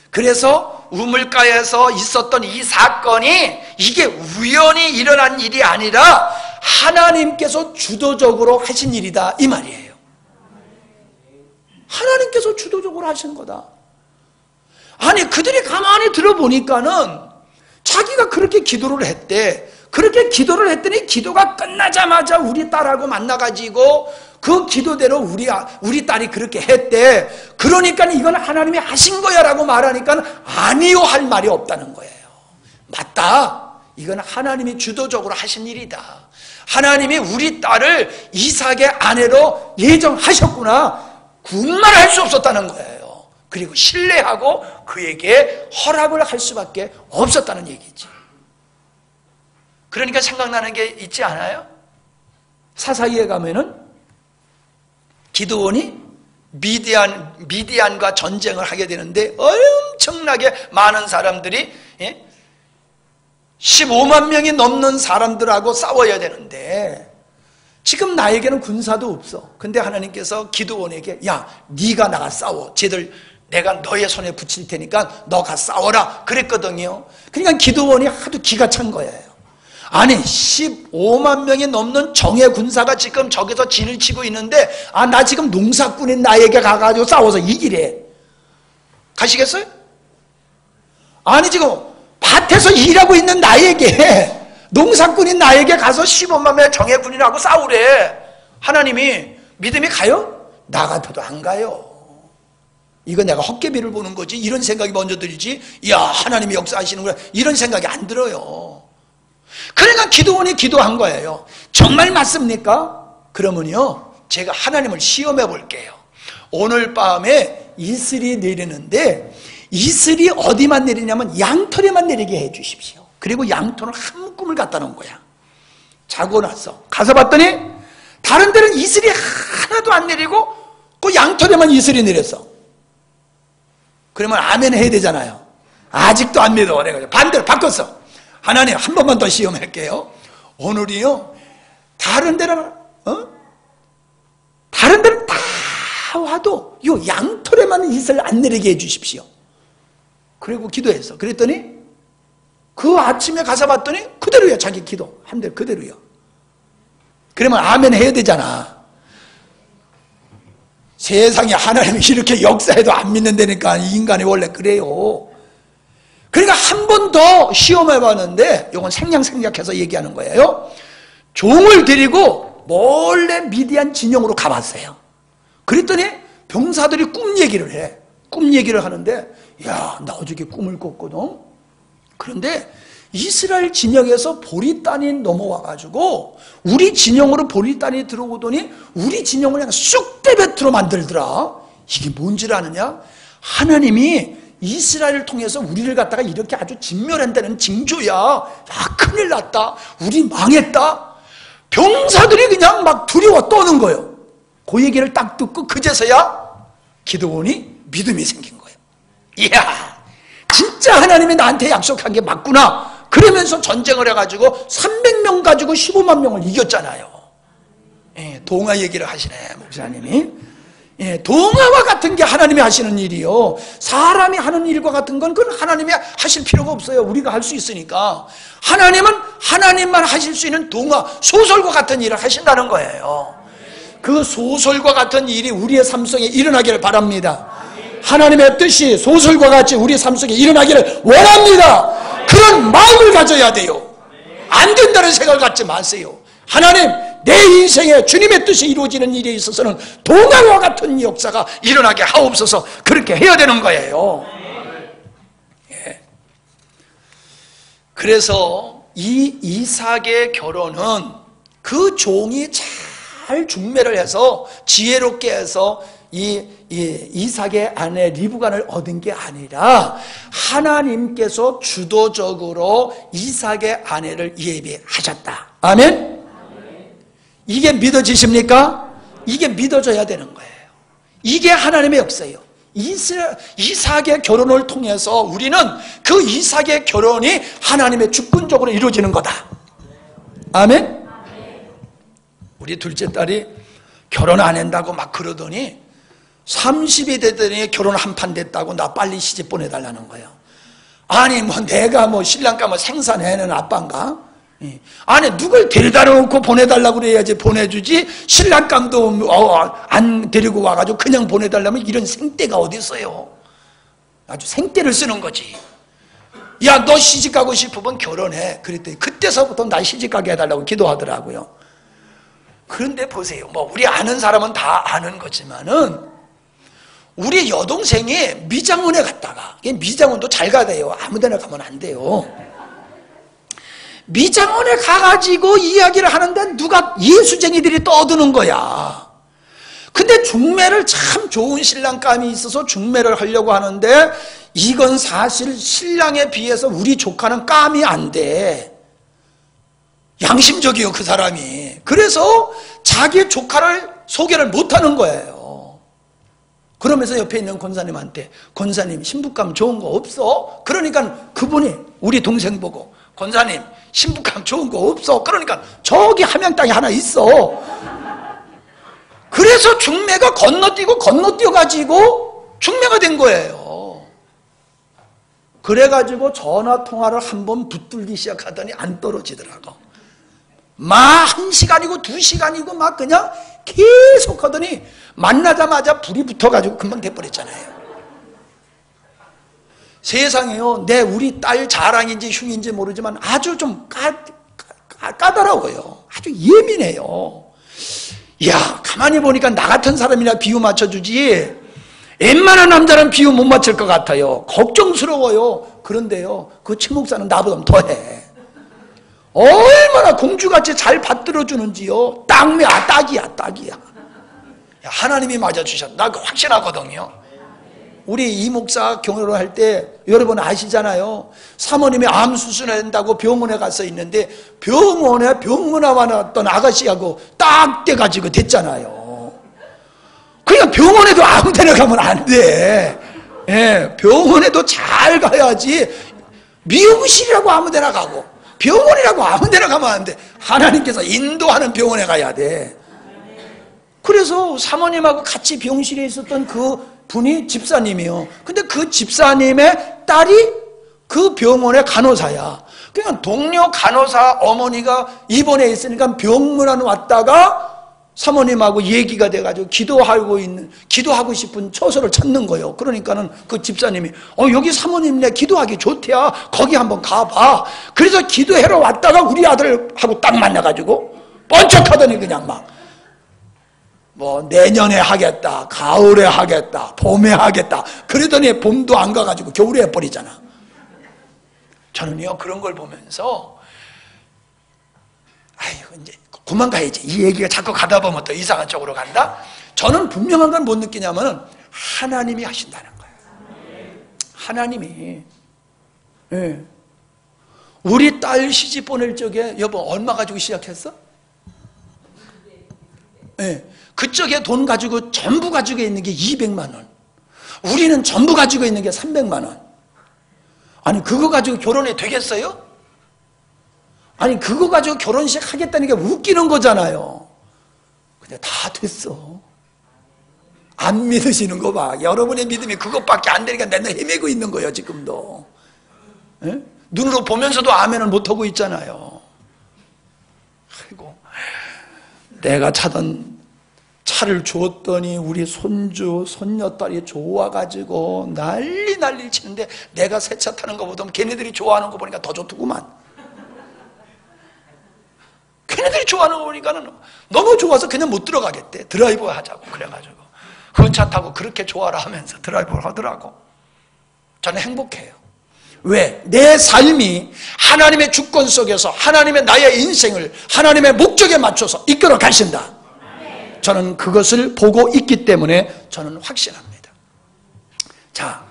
그래서 우물가에서 있었던 이 사건이 이게 우연히 일어난 일이 아니라 하나님께서 주도적으로 하신 일이다 이 말이에요. 하나님께서 주도적으로 하신 거다. 아니 그들이 가만히 들어보니까는 자기가 그렇게 기도를 했대. 그렇게 기도를 했더니 기도가 끝나자마자 우리 딸하고 만나가지고 그 기도대로 우리 딸이 그렇게 했대. 그러니까 이건 하나님이 하신 거야 라고 말하니까 아니요 할 말이 없다는 거예요. 맞다. 이건 하나님이 주도적으로 하신 일이다. 하나님이 우리 딸을 이삭의 아내로 예정하셨구나. 군말할 수 없었다는 거예요. 그리고 신뢰하고 그에게 허락을 할 수밖에 없었다는 얘기지. 그러니까 생각나는 게 있지 않아요? 사사기에 가면은 기드온이 미디안과 전쟁을 하게 되는데 엄청나게 많은 사람들이 15만 명이 넘는 사람들하고 싸워야 되는데 지금 나에게는 군사도 없어. 근데 하나님께서 기드온에게 야 네가 나가 싸워. 쟤들 내가 너의 손에 붙일 테니까 너가 싸워라 그랬거든요. 그러니까 기드온이 하도 기가 찬 거예요. 아니 15만 명이 넘는 정예 군사가 지금 저기서 진을 치고 있는데 나 지금 농사꾼인 나에게 가가지고 싸워서 이기래. 가시겠어요? 아니 지금 밭에서 일하고 있는 나에게 농사꾼인 나에게 가서 15만 명의 정예군인하고 싸우래. 하나님이 믿음이 가요? 나 같아도 안 가요. 이거 내가 헛개비를 보는 거지 이런 생각이 먼저 들지 야 하나님이 역사하시는구나 이런 생각이 안 들어요. 그러니까 기드온이 기도한 거예요. 정말 맞습니까? 그러면요 제가 하나님을 시험해 볼게요. 오늘 밤에 이슬이 내리는데 이슬이 어디만 내리냐면 양털에만 내리게 해 주십시오. 그리고 양털은 한 묶음을 갖다 놓은 거야. 자고 나서 가서 봤더니 다른 데는 이슬이 하나도 안 내리고 그 양털에만 이슬이 내렸어. 그러면 아멘 해야 되잖아요. 아직도 안 믿어. 내가 반대로 바꿨어. 하나님 한 번만 더 시험할게요. 오늘이요 다른 데는 다 와도 요 양털에만 이슬 안 내리게 해 주십시오. 그리고 기도했어. 그랬더니 그 아침에 가서 봤더니 그대로야. 자기 기도 한 대로 그대로야. 그러면 아멘 해야 되잖아. 세상에 하나님이 이렇게 역사해도 안 믿는다니까. 인간이 원래 그래요. 그러니까 한 번 더 시험해 봤는데 이건 생략해서 얘기하는 거예요. 종을 데리고 몰래 미디안 진영으로 가봤어요. 그랬더니 병사들이 꿈 얘기를 해. 꿈 얘기를 하는데 야, 나 어저께 꿈을 꿨거든. 그런데 이스라엘 진영에서 보리단이 넘어와가지고 우리 진영으로 보리단이 들어오더니 우리 진영을 그냥 쑥대밭으로 만들더라. 이게 뭔지를 아느냐? 하나님이 이스라엘을 통해서 우리를 갖다가 이렇게 아주 진멸한다는 징조야. 야, 큰일 났다. 우리 망했다. 병사들이 그냥 막 두려워 떠는 거예요. 그 얘기를 딱 듣고 그제서야 기드온이 믿음이 생긴 거예요. 이야, 진짜 하나님이 나한테 약속한 게 맞구나. 그러면서 전쟁을 해가지고 300명 가지고 15만 명을 이겼잖아요. 예, 동화 얘기를 하시네, 목사님이. 예, 동화와 같은 게 하나님이 하시는 일이요. 사람이 하는 일과 같은 건 그건 하나님이 하실 필요가 없어요. 우리가 할 수 있으니까. 하나님은 하나님만 하실 수 있는 동화, 소설과 같은 일을 하신다는 거예요. 그 소설과 같은 일이 우리의 삶 속에 일어나기를 바랍니다. 하나님의 뜻이 소설과 같이 우리의 삶 속에 일어나기를 원합니다. 그런 마음을 가져야 돼요. 안 된다는 생각을 갖지 마세요. 하나님, 내 인생에 주님의 뜻이 이루어지는 일에 있어서는 동화와 같은 역사가 일어나게 하옵소서. 그렇게 해야 되는 거예요. 예. 그래서 이 이삭의 결혼은 그 종이 잘 중매를 해서 지혜롭게 해서 이 이삭의 아내 리브간을 얻은 게 아니라 하나님께서 주도적으로 이삭의 아내를 예비하셨다. 아멘? 이게 믿어지십니까? 이게 믿어져야 되는 거예요. 이게 하나님의 역사예요. 이삭의 결혼을 통해서 우리는 그 이삭의 결혼이 하나님의 주권적으로 이루어지는 거다. 아멘? 우리 둘째 딸이 결혼 안 한다고 막 그러더니 30이 되더니 결혼 한판 됐다고 나 빨리 시집 보내달라는 거예요. 아니 뭐 내가 뭐 신랑감 뭐 생산해는 아빠인가? 아니 누굴 데려다 놓고 보내달라고 그래야지 보내주지 신랑감도 안 데리고 와가지고 그냥 보내달라면 이런 생떼가 어디 있어요. 아주 생떼를 쓰는 거지. 야, 너 시집가고 싶으면 결혼해. 그랬더니 그때서부터 나 시집가게 해달라고 기도하더라고요. 그런데 보세요, 뭐 우리 아는 사람은 다 아는 거지만은 우리 여동생이 미장원에 갔다가, 미장원도 잘 가야 돼요. 아무데나 가면 안 돼요. 미장원에 가가지고 이야기를 하는데 누가 예수쟁이들이 떠드는 거야. 근데 중매를 참 좋은 신랑감이 있어서 중매를 하려고 하는데 이건 사실 신랑에 비해서 우리 조카는 감이 안 돼. 양심적이요, 그 사람이. 그래서 자기 조카를 소개를 못하는 거예요. 그러면서 옆에 있는 권사님한테, 권사님 신부감 좋은 거 없어? 그러니까 그분이 우리 동생 보고, 권사님 신부감 좋은 거 없어? 그러니까 저기 함양 땅에 하나 있어. 그래서 중매가 건너뛰어가지고 중매가 된 거예요. 그래가지고 전화통화를 한번 붙들기 시작하더니 안 떨어지더라고. 막 1시간이고 2시간이고 막 그냥 계속 하더니 만나자마자 불이 붙어가지고 금방 돼버렸잖아요. 세상에요, 우리 딸 자랑인지 흉인지 모르지만 아주 좀 까다로워요. 아주 예민해요. 야, 가만히 보니까 나 같은 사람이나 비유 맞춰주지 웬만한 남자는 비유 못 맞출 것 같아요. 걱정스러워요. 그런데요, 그 최 목사는 나보다 더해. 얼마나 공주같이 잘 받들어주는지요. 딱이야. 하나님이 맞아주셨다. 나 그거 확신하거든요. 우리 이 목사 경로를 할 때 여러분 아시잖아요. 사모님이 암 수술한다고 병원에 가서 있는데 병원에 병문안 왔던 아가씨하고 딱 돼가지고 됐잖아요. 그러니까 병원에도 아무 데나 가면 안 돼. 예, 병원에도 잘 가야지. 미용실이라고 아무 데나 가고 병원이라고 아무 데나 가면 안 돼. 하나님께서 인도하는 병원에 가야 돼. 그래서 사모님하고 같이 병실에 있었던 그 분이 집사님이요. 근데 그 집사님의 딸이 그 병원의 간호사야. 그러니까 동료 간호사 어머니가 입원해 있으니까 병문안 왔다가 사모님하고 얘기가 돼가지고 기도하고 싶은 처소를 찾는 거예요. 그러니까는 그 집사님이 여기 사모님네 기도하기 좋대야. 거기 한번 가봐. 그래서 기도하러 왔다가 우리 아들하고 딱 만나가지고 번쩍하더니 그냥 막 내년에 하겠다, 가을에 하겠다, 봄에 하겠다. 그러더니 봄도 안 가가지고 겨울에 해버리잖아. 저는요, 그런 걸 보면서 이제 그만 가야지. 이 얘기가 자꾸 가다 보면 또 이상한 쪽으로 간다. 저는 분명한 건 못 느끼냐면 하나님이 하신다는 거예요. 하나님이. 예. 우리 딸 시집 보낼 적에 여보 얼마 가지고 시작했어? 예. 그쪽에 돈 가지고 전부 가지고 있는 게 200만 원, 우리는 전부 가지고 있는 게 300만 원. 아니 그거 가지고 결혼이 되겠어요? 아니 그거 가지고 결혼식 하겠다는 게 웃기는 거잖아요. 근데 다 됐어. 안 믿으시는 거 봐. 여러분의 믿음이 그것밖에 안 되니까 맨날 헤매고 있는 거예요 지금도. 에? 눈으로 보면서도 아멘을 못하고 있잖아요. 아이고, 내가 차던 차를 주었더니 우리 손주 손녀딸이 좋아가지고 난리 치는데, 내가 새 차 타는 것보다 걔네들이 좋아하는 거 보니까 더 좋더구만. 걔네들이 좋아하는 거 보니까는 너무 좋아서 그냥 못 들어가겠대. 드라이브 하자고 그래가지고 그 차 타고 그렇게 좋아라 하면서 드라이브를 하더라고. 저는 행복해요. 왜? 내 삶이 하나님의 주권 속에서 하나님의 나의 인생을 하나님의 목적에 맞춰서 이끌어 가신다. 저는 그것을 보고 있기 때문에 저는 확신합니다. 자,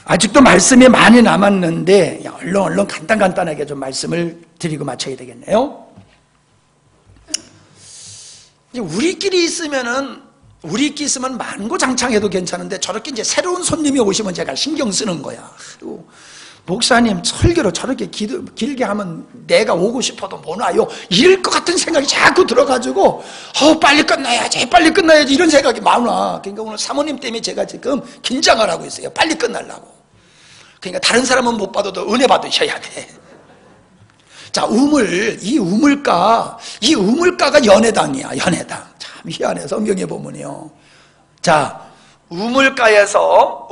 아직도 말씀이 많이 남았는데 얼른 간단하게 좀 말씀을 드리고 마쳐야 되겠네요. 우리끼리 있으면 만고장창해도 괜찮은데 저렇게 이제 새로운 손님이 오시면 제가 신경 쓰는 거야. 그리고 목사님 설교로 저렇게 길게 하면 내가 오고 싶어도 못 와요, 이럴 것 같은 생각이 자꾸 들어가지고 빨리 끝나야지 이런 생각이 많아. 그러니까 오늘 사모님 때문에 제가 지금 긴장을 하고 있어요. 빨리 끝나려고. 그러니까 다른 사람은 못 받아도 은혜 받으셔야 돼. 자, 이 우물가가 연회당이야. 연회당. 참 희한해. 성경에 보면요. 자, 우물가에서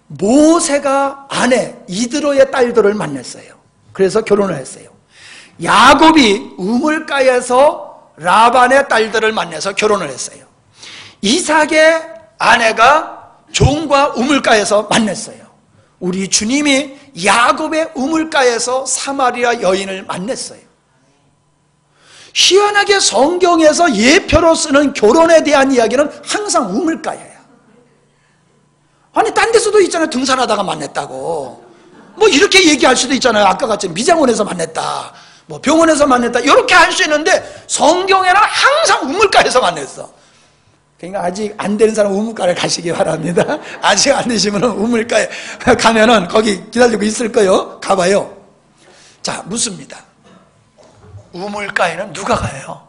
모세가 아내 이드로의 딸들을 만났어요. 그래서 결혼을 했어요. 야곱이 우물가에서 라반의 딸들을 만나서 결혼을 했어요. 이삭의 아내가 종과 우물가에서 만났어요. 우리 주님이 야곱의 우물가에서 사마리아 여인을 만났어요. 희한하게 성경에서 예표로 쓰는 결혼에 대한 이야기는 항상 우물가예요. 아니 딴 데서도 있잖아요. 등산하다가 만났다고 뭐 이렇게 얘기할 수도 있잖아요. 아까 같이 미장원에서 만났다, 뭐 병원에서 만났다, 이렇게 할 수 있는데 성경에는 항상 우물가에서 만났어. 그러니까 아직 안 되는 사람 우물가를 가시기 바랍니다. 아직 안 되시면 우물가에 가면은 거기 기다리고 있을 거예요. 가봐요. 자, 묻습니다. 우물가에는 누가 가요?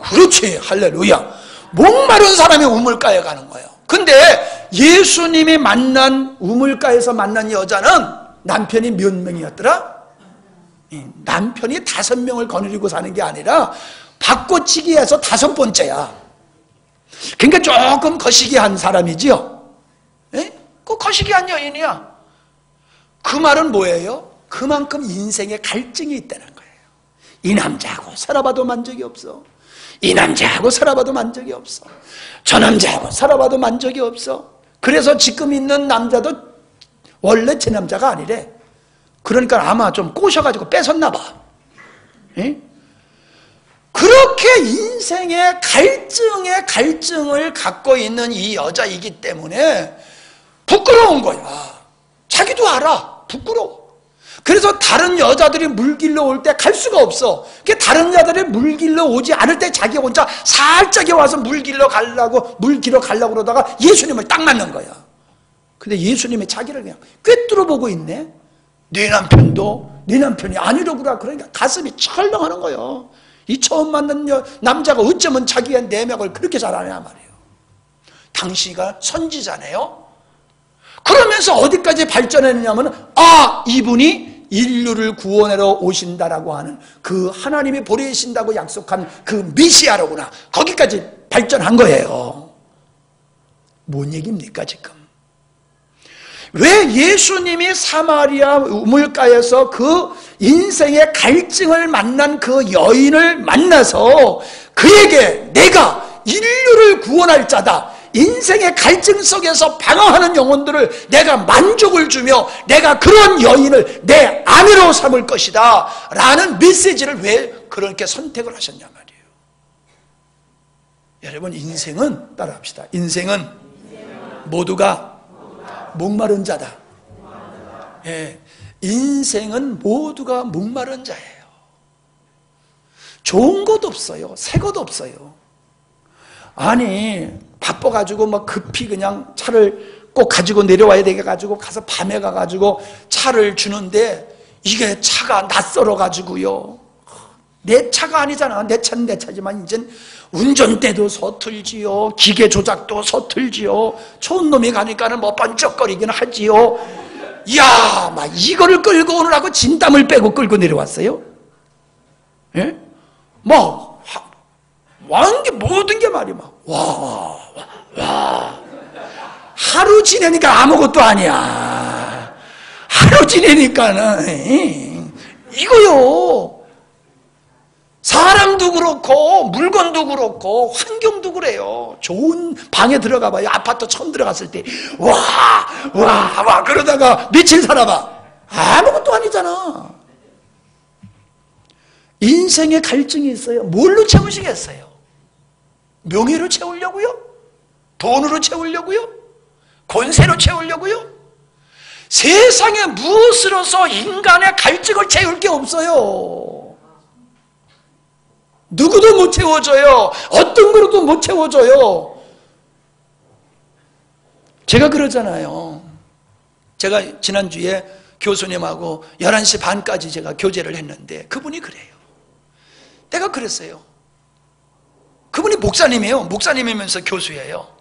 그렇지, 할렐루야. 목마른 사람이 우물가에 가는 거예요. 근데 예수님이 우물가에서 만난 여자는 남편이 몇 명이었더라? 남편이 5명을 거느리고 사는 게 아니라 바꿔치기해서 5번째야. 그러니까 조금 거시기한 사람이지요. 그 거시기한 여인이야. 그 말은 뭐예요? 그만큼 인생에 갈증이 있다는 거예요. 이 남자하고 살아봐도 만족이 없어. 이 남자하고 살아봐도 만족이 없어. 저 남자하고 살아봐도 만족이 없어. 그래서 지금 있는 남자도 원래 제 남자가 아니래. 그러니까 아마 좀 꼬셔가지고 뺏었나 봐. 그렇게 인생의 갈증을 갖고 있는 이 여자이기 때문에 부끄러운 거야. 자기도 알아. 부끄러워. 그래서 다른 여자들이 물길로 올 때 갈 수가 없어. 다른 여자들이 물길로 오지 않을 때 자기 혼자 살짝에 와서 물길로 가려고 그러다가 예수님을 딱 만난 거야. 근데 예수님이 자기를 그냥 꿰뚫어 보고 있네. 네 남편이 아니로구나. 그러니까 가슴이 철렁하는 거예요. 이 처음 만난 남자가 어쩌면 자기의 내막을 그렇게 잘 아냐 말이에요. 당신이가 선지자네요. 그러면서 어디까지 발전했냐면 이분이 인류를 구원하러 오신다라고 하는 그 하나님이 보내신다고 약속한 그 메시아로구나. 거기까지 발전한 거예요. 뭔 얘기입니까 지금? 왜 예수님이 사마리아 우물가에서 그 인생의 갈증을 만난 그 여인을 만나서 그에게 내가 인류를 구원할 자다, 인생의 갈증 속에서 방황하는 영혼들을 내가 만족을 주며 내가 그런 여인을 내 아내로 삼을 것이다 라는 메시지를 왜 그렇게 선택을 하셨냐 말이에요. 여러분, 인생은 따라합시다. 인생은 모두가 목마른 자다. 인생은 모두가 목마른 자예요. 좋은 것 없어요. 새 것 없어요. 아니 바빠가지고 막 급히 그냥 차를 꼭 가지고 내려와야 돼가지고 가서 밤에 가가지고 차를 주는데 이게 차가 낯설어가지고요. 내 차가 아니잖아. 내 차는 내 차지만 이젠 운전대도 서툴지요. 기계 조작도 서툴지요. 좋은 놈이 가니까는 뭐 번쩍거리긴 하지요. 이야, 막 이거를 끌고 오느라고 진땀을 빼고 끌고 내려왔어요. 예? 뭐 완게 모든 게 말이 막 와. 하루 지내니까 아무것도 아니야. 하루 지내니까는 이거요. 사람도 그렇고 물건도 그렇고 환경도 그래요. 좋은 방에 들어가 봐요. 아파트 처음 들어갔을 때 와 그러다가 며칠 살아봐. 아무것도 아니잖아. 인생에 갈증이 있어요. 뭘로 채우시겠어요? 명예로 채우려고요? 돈으로 채우려고요? 권세로 채우려고요? 세상에 무엇으로서 인간의 갈증을 채울 게 없어요. 누구도 못 채워줘요. 어떤 거로도 못 채워줘요. 제가 그러잖아요. 제가 지난주에 교수님하고 11시 반까지 제가 교제를 했는데 그분이 그래요. 내가 그랬어요. 그분이 목사님이에요. 목사님이면서 교수예요.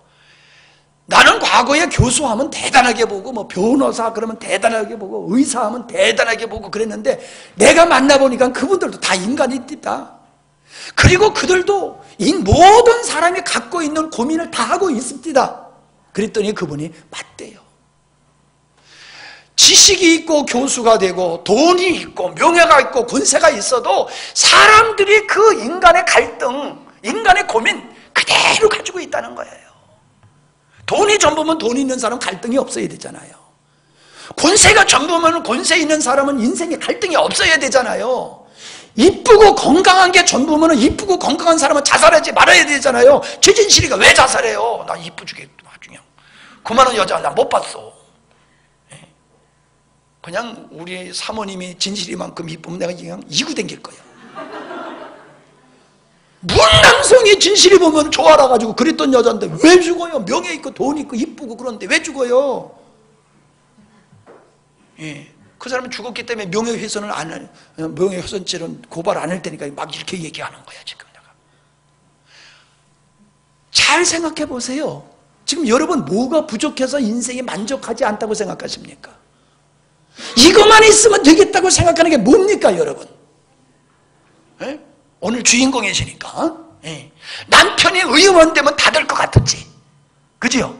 나는 과거에 교수하면 대단하게 보고 뭐 변호사 그러면 대단하게 보고 의사하면 대단하게 보고 그랬는데 내가 만나보니까 그분들도 다 인간입니다. 그리고 그들도 이 모든 사람이 갖고 있는 고민을 다 하고 있습니다. 그랬더니 그분이 맞대요. 지식이 있고 교수가 되고 돈이 있고 명예가 있고 권세가 있어도 사람들이 그 인간의 갈등, 인간의 고민 그대로 가지고 있다는 거예요. 돈이 전부면 돈 있는 사람은 갈등이 없어야 되잖아요. 권세가 전부면 권세 있는 사람은 인생에 갈등이 없어야 되잖아요. 이쁘고 건강한 게 전부면 이쁘고 건강한 사람은 자살하지 말아야 되잖아요. 최진실이가 왜 자살해요? 나 이쁘 죽겠다. 그냥 그만한 여자 나 못 봤어. 그냥 우리 사모님이 진실이만큼 이쁘면 내가 그냥 이구 댕길 거야. 문남성이 진실이 보면 좋아라 가지고 그랬던 여자인데 왜 죽어요? 명예 있고 돈 있고 이쁘고 그런데 왜 죽어요? 예, 그 사람은 죽었기 때문에 명예훼손을 안 할, 명예훼손죄는 고발 안 할 테니까 막 이렇게 얘기하는 거야 지금 내가. 잘 생각해 보세요. 지금 여러분 뭐가 부족해서 인생이 만족하지 않다고 생각하십니까? 이것만 있으면 되겠다고 생각하는 게 뭡니까 여러분? 예? 오늘 주인공이시니까 남편이 의원 되면 다 될 것 같았지. 그죠?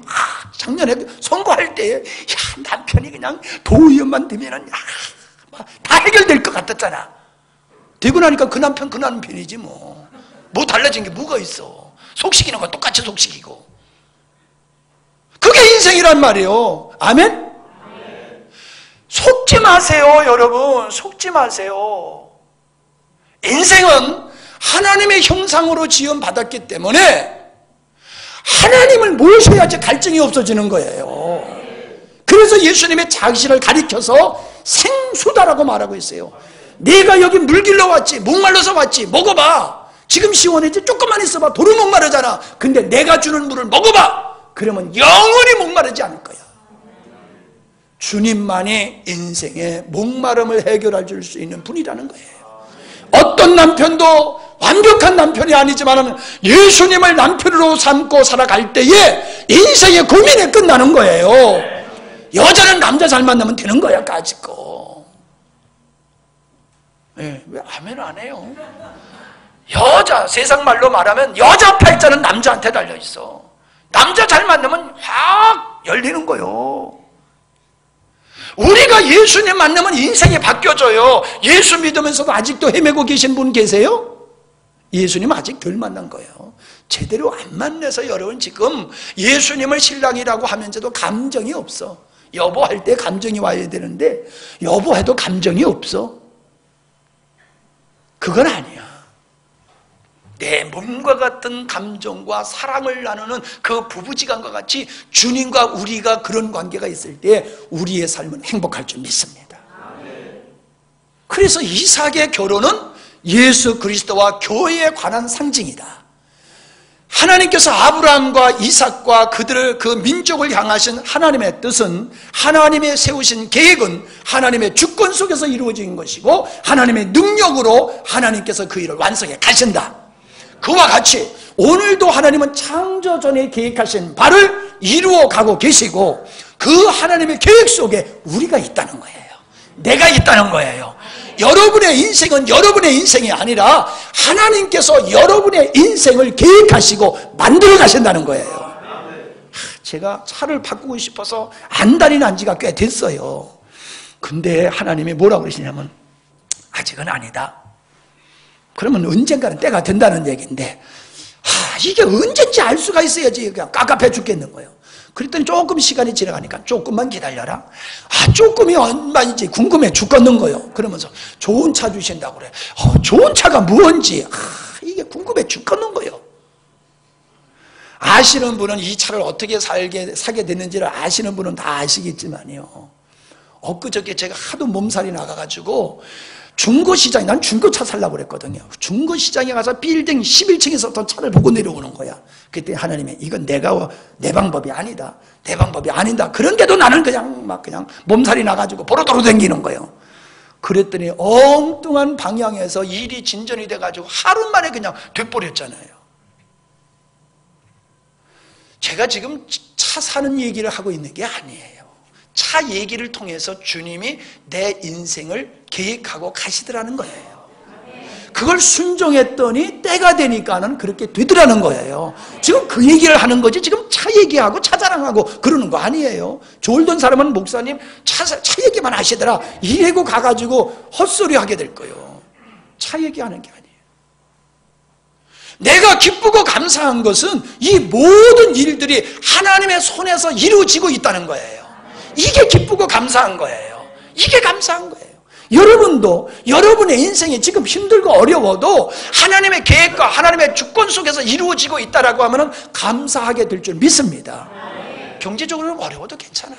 작년에 선거할 때 남편이 그냥 도의원만 되면은 다 해결될 것 같았잖아. 되고 나니까 그 남편이지 뭐 달라진 게 뭐가 있어. 속식이는 건 똑같이 속식이고. 그게 인생이란 말이에요. 아멘? 속지 마세요 여러분. 속지 마세요. 인생은 하나님의 형상으로 지음받았기 때문에 하나님을 모셔야지 갈증이 없어지는 거예요. 그래서 예수님의 자신을 가리켜서 생수다라고 말하고 있어요. 내가 여기 물 길러 왔지, 목말라서 왔지, 먹어봐. 지금 시원해지, 조금만 있어봐. 도로 목마르잖아. 근데 내가 주는 물을 먹어봐. 그러면 영원히 목마르지 않을 거야. 주님만이 인생의 목마름을 해결해 줄 수 있는 분이라는 거예요. 어떤 남편도 완벽한 남편이 아니지만 예수님을 남편으로 삼고 살아갈 때에 인생의 고민이 끝나는 거예요. 여자는 남자 잘 만나면 되는 거야 까짓거. 왜 아멘 안 해요? 여자, 세상 말로 말하면 여자 팔자는 남자한테 달려있어. 남자 잘 만나면 확 열리는 거요. 우리가 예수님 만나면 인생이 바뀌어져요. 예수 믿으면서도 아직도 헤매고 계신 분 계세요? 예수님 아직 덜 만난 거예요. 제대로 안 만나서 여러분 지금 예수님을 신랑이라고 하면서도 감정이 없어. 여보할 때 감정이 와야 되는데 여보해도 감정이 없어. 그건 아니야. 내 몸과 같은 감정과 사랑을 나누는 그 부부지간과 같이 주님과 우리가 그런 관계가 있을 때 우리의 삶은 행복할 줄 믿습니다. 그래서 이삭의 결혼은 예수 그리스도와 교회에 관한 상징이다. 하나님께서 아브라함과 이삭과 그들을 그 민족을 향하신 하나님의 뜻은, 하나님의 세우신 계획은 하나님의 주권 속에서 이루어진 것이고 하나님의 능력으로 하나님께서 그 일을 완성해 가신다. 그와 같이 오늘도 하나님은 창조 전에 계획하신 바를 이루어 가고 계시고 그 하나님의 계획 속에 우리가 있다는 거예요. 내가 있다는 거예요. 여러분의 인생은 여러분의 인생이 아니라 하나님께서 여러분의 인생을 계획하시고 만들어 가신다는 거예요. 제가 차를 바꾸고 싶어서 안달이 난 지가 꽤 됐어요. 근데 하나님이 뭐라고 그러시냐면 아직은 아니다. 그러면 언젠가는 때가 된다는 얘기인데 이게 언제인지 알 수가 있어야지. 그냥 깝깝해 죽겠는 거예요. 그랬더니 조금 시간이 지나가니까 조금만 기다려라. 조금이 얼마인지 궁금해 죽겠는 거예요. 그러면서 좋은 차 주신다고 그래. 좋은 차가 뭔지 이게 궁금해 죽겠는 거예요. 아시는 분은 이 차를 어떻게 사게 됐는지를 아시는 분은 다 아시겠지만요. 엊그저께 제가 하도 몸살이 나가가지고 중고시장에, 난 중고차 살려고 그랬거든요. 중고시장에 가서 빌딩 11층에서 어떤 차를 보고 내려오는 거야. 그때 하나님이 이건 내 방법이 아니다. 내 방법이 아니다. 그런데도 나는 그냥 몸살이 나가지고 보로도로 댕기는 거예요. 그랬더니 엉뚱한 방향에서 일이 진전이 돼가지고 하루 만에 그냥 돼버렸잖아요. 제가 지금 차 사는 얘기를 하고 있는 게 아니에요. 차 얘기를 통해서 주님이 내 인생을 계획하고 가시더라는 거예요. 그걸 순종했더니 때가 되니까는 그렇게 되더라는 거예요. 지금 그 얘기를 하는 거지 지금 차 얘기하고 차 자랑하고 그러는 거 아니에요. 졸던 사람은 목사님 차 얘기만 하시더라 이래고 가가지고 헛소리 하게 될 거예요. 차 얘기하는 게 아니에요. 내가 기쁘고 감사한 것은 이 모든 일들이 하나님의 손에서 이루어지고 있다는 거예요. 이게 기쁘고 감사한 거예요. 이게 감사한 거예요. 여러분도 여러분의 인생이 지금 힘들고 어려워도 하나님의 계획과 하나님의 주권 속에서 이루어지고 있다라고 하면 감사하게 될 줄 믿습니다. 경제적으로 어려워도 괜찮아요.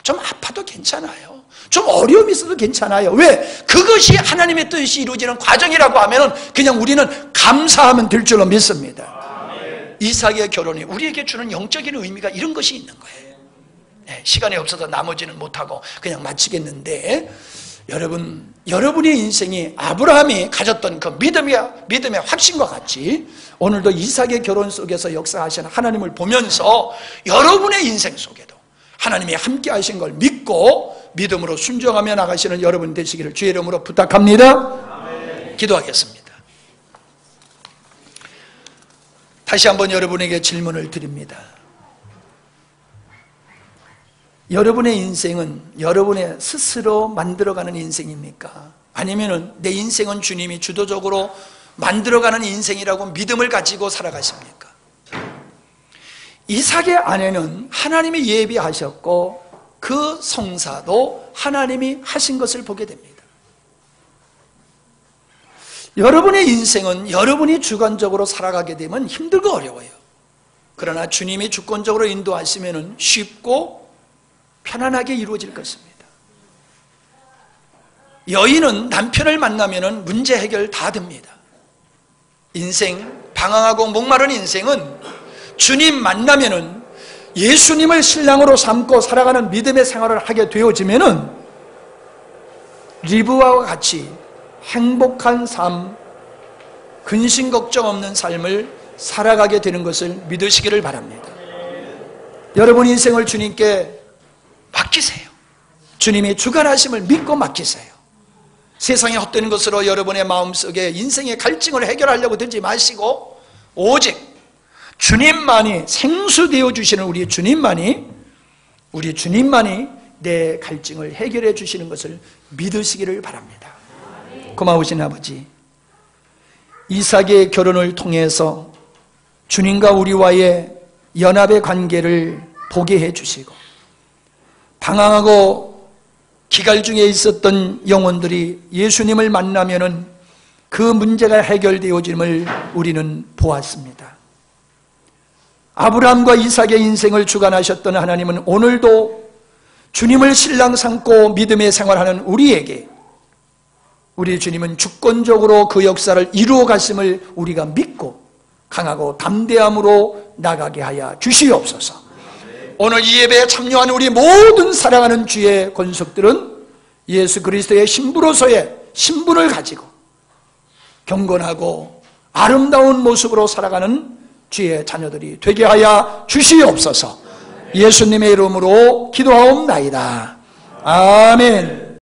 좀 아파도 괜찮아요. 좀 어려움이 있어도 괜찮아요. 왜? 그것이 하나님의 뜻이 이루어지는 과정이라고 하면 그냥 우리는 감사하면 될 줄로 믿습니다. 이삭의 결혼이 우리에게 주는 영적인 의미가 이런 것이 있는 거예요. 시간이 없어서 나머지는 못하고 그냥 마치겠는데, 여러분의 인생이 아브라함이 가졌던 그 믿음의 확신과 같이 오늘도 이삭의 결혼 속에서 역사하시는 하나님을 보면서 여러분의 인생 속에도 하나님이 함께 하신 걸 믿고 믿음으로 순종하며 나가시는 여러분 되시기를 주의 이름으로 부탁합니다. 기도하겠습니다. 다시 한번 여러분에게 질문을 드립니다. 여러분의 인생은 여러분의 스스로 만들어가는 인생입니까? 아니면 내 인생은 주님이 주도적으로 만들어가는 인생이라고 믿음을 가지고 살아가십니까? 이삭의 아내는 하나님이 예비하셨고 그 성사도 하나님이 하신 것을 보게 됩니다. 여러분의 인생은 여러분이 주관적으로 살아가게 되면 힘들고 어려워요. 그러나 주님이 주권적으로 인도하시면 쉽고 편안하게 이루어질 것입니다. 여인은 남편을 만나면 문제 해결 다 됩니다. 인생, 방황하고 목마른 인생은 주님 만나면 예수님을 신랑으로 삼고 살아가는 믿음의 생활을 하게 되어지면 리브와 같이 행복한 삶, 근심 걱정 없는 삶을 살아가게 되는 것을 믿으시기를 바랍니다. 여러분 인생을 주님께 맡기세요. 주님이 주관하심을 믿고 맡기세요. 세상에 헛되는 것으로 여러분의 마음속에 인생의 갈증을 해결하려고 들지 마시고 오직 주님만이 생수되어 주시는 우리 주님만이 내 갈증을 해결해 주시는 것을 믿으시기를 바랍니다. 고마우신 아버지, 이삭의 결혼을 통해서 주님과 우리와의 연합의 관계를 보게 해 주시고 방황하고 기갈 중에 있었던 영혼들이 예수님을 만나면은 그 문제가 해결되어짐을 우리는 보았습니다. 아브라함과 이삭의 인생을 주관하셨던 하나님은 오늘도 주님을 신랑 삼고 믿음의 생활하는 우리에게 우리 주님은 주권적으로 그 역사를 이루어 가심을 우리가 믿고 강하고 담대함으로 나가게 하여 주시옵소서. 오늘 이 예배에 참여한 우리 모든 사랑하는 주의 권속들은 예수 그리스도의 신부로서의 신분을 가지고 경건하고 아름다운 모습으로 살아가는 주의 자녀들이 되게 하여 주시옵소서. 예수님의 이름으로 기도하옵나이다. 아멘.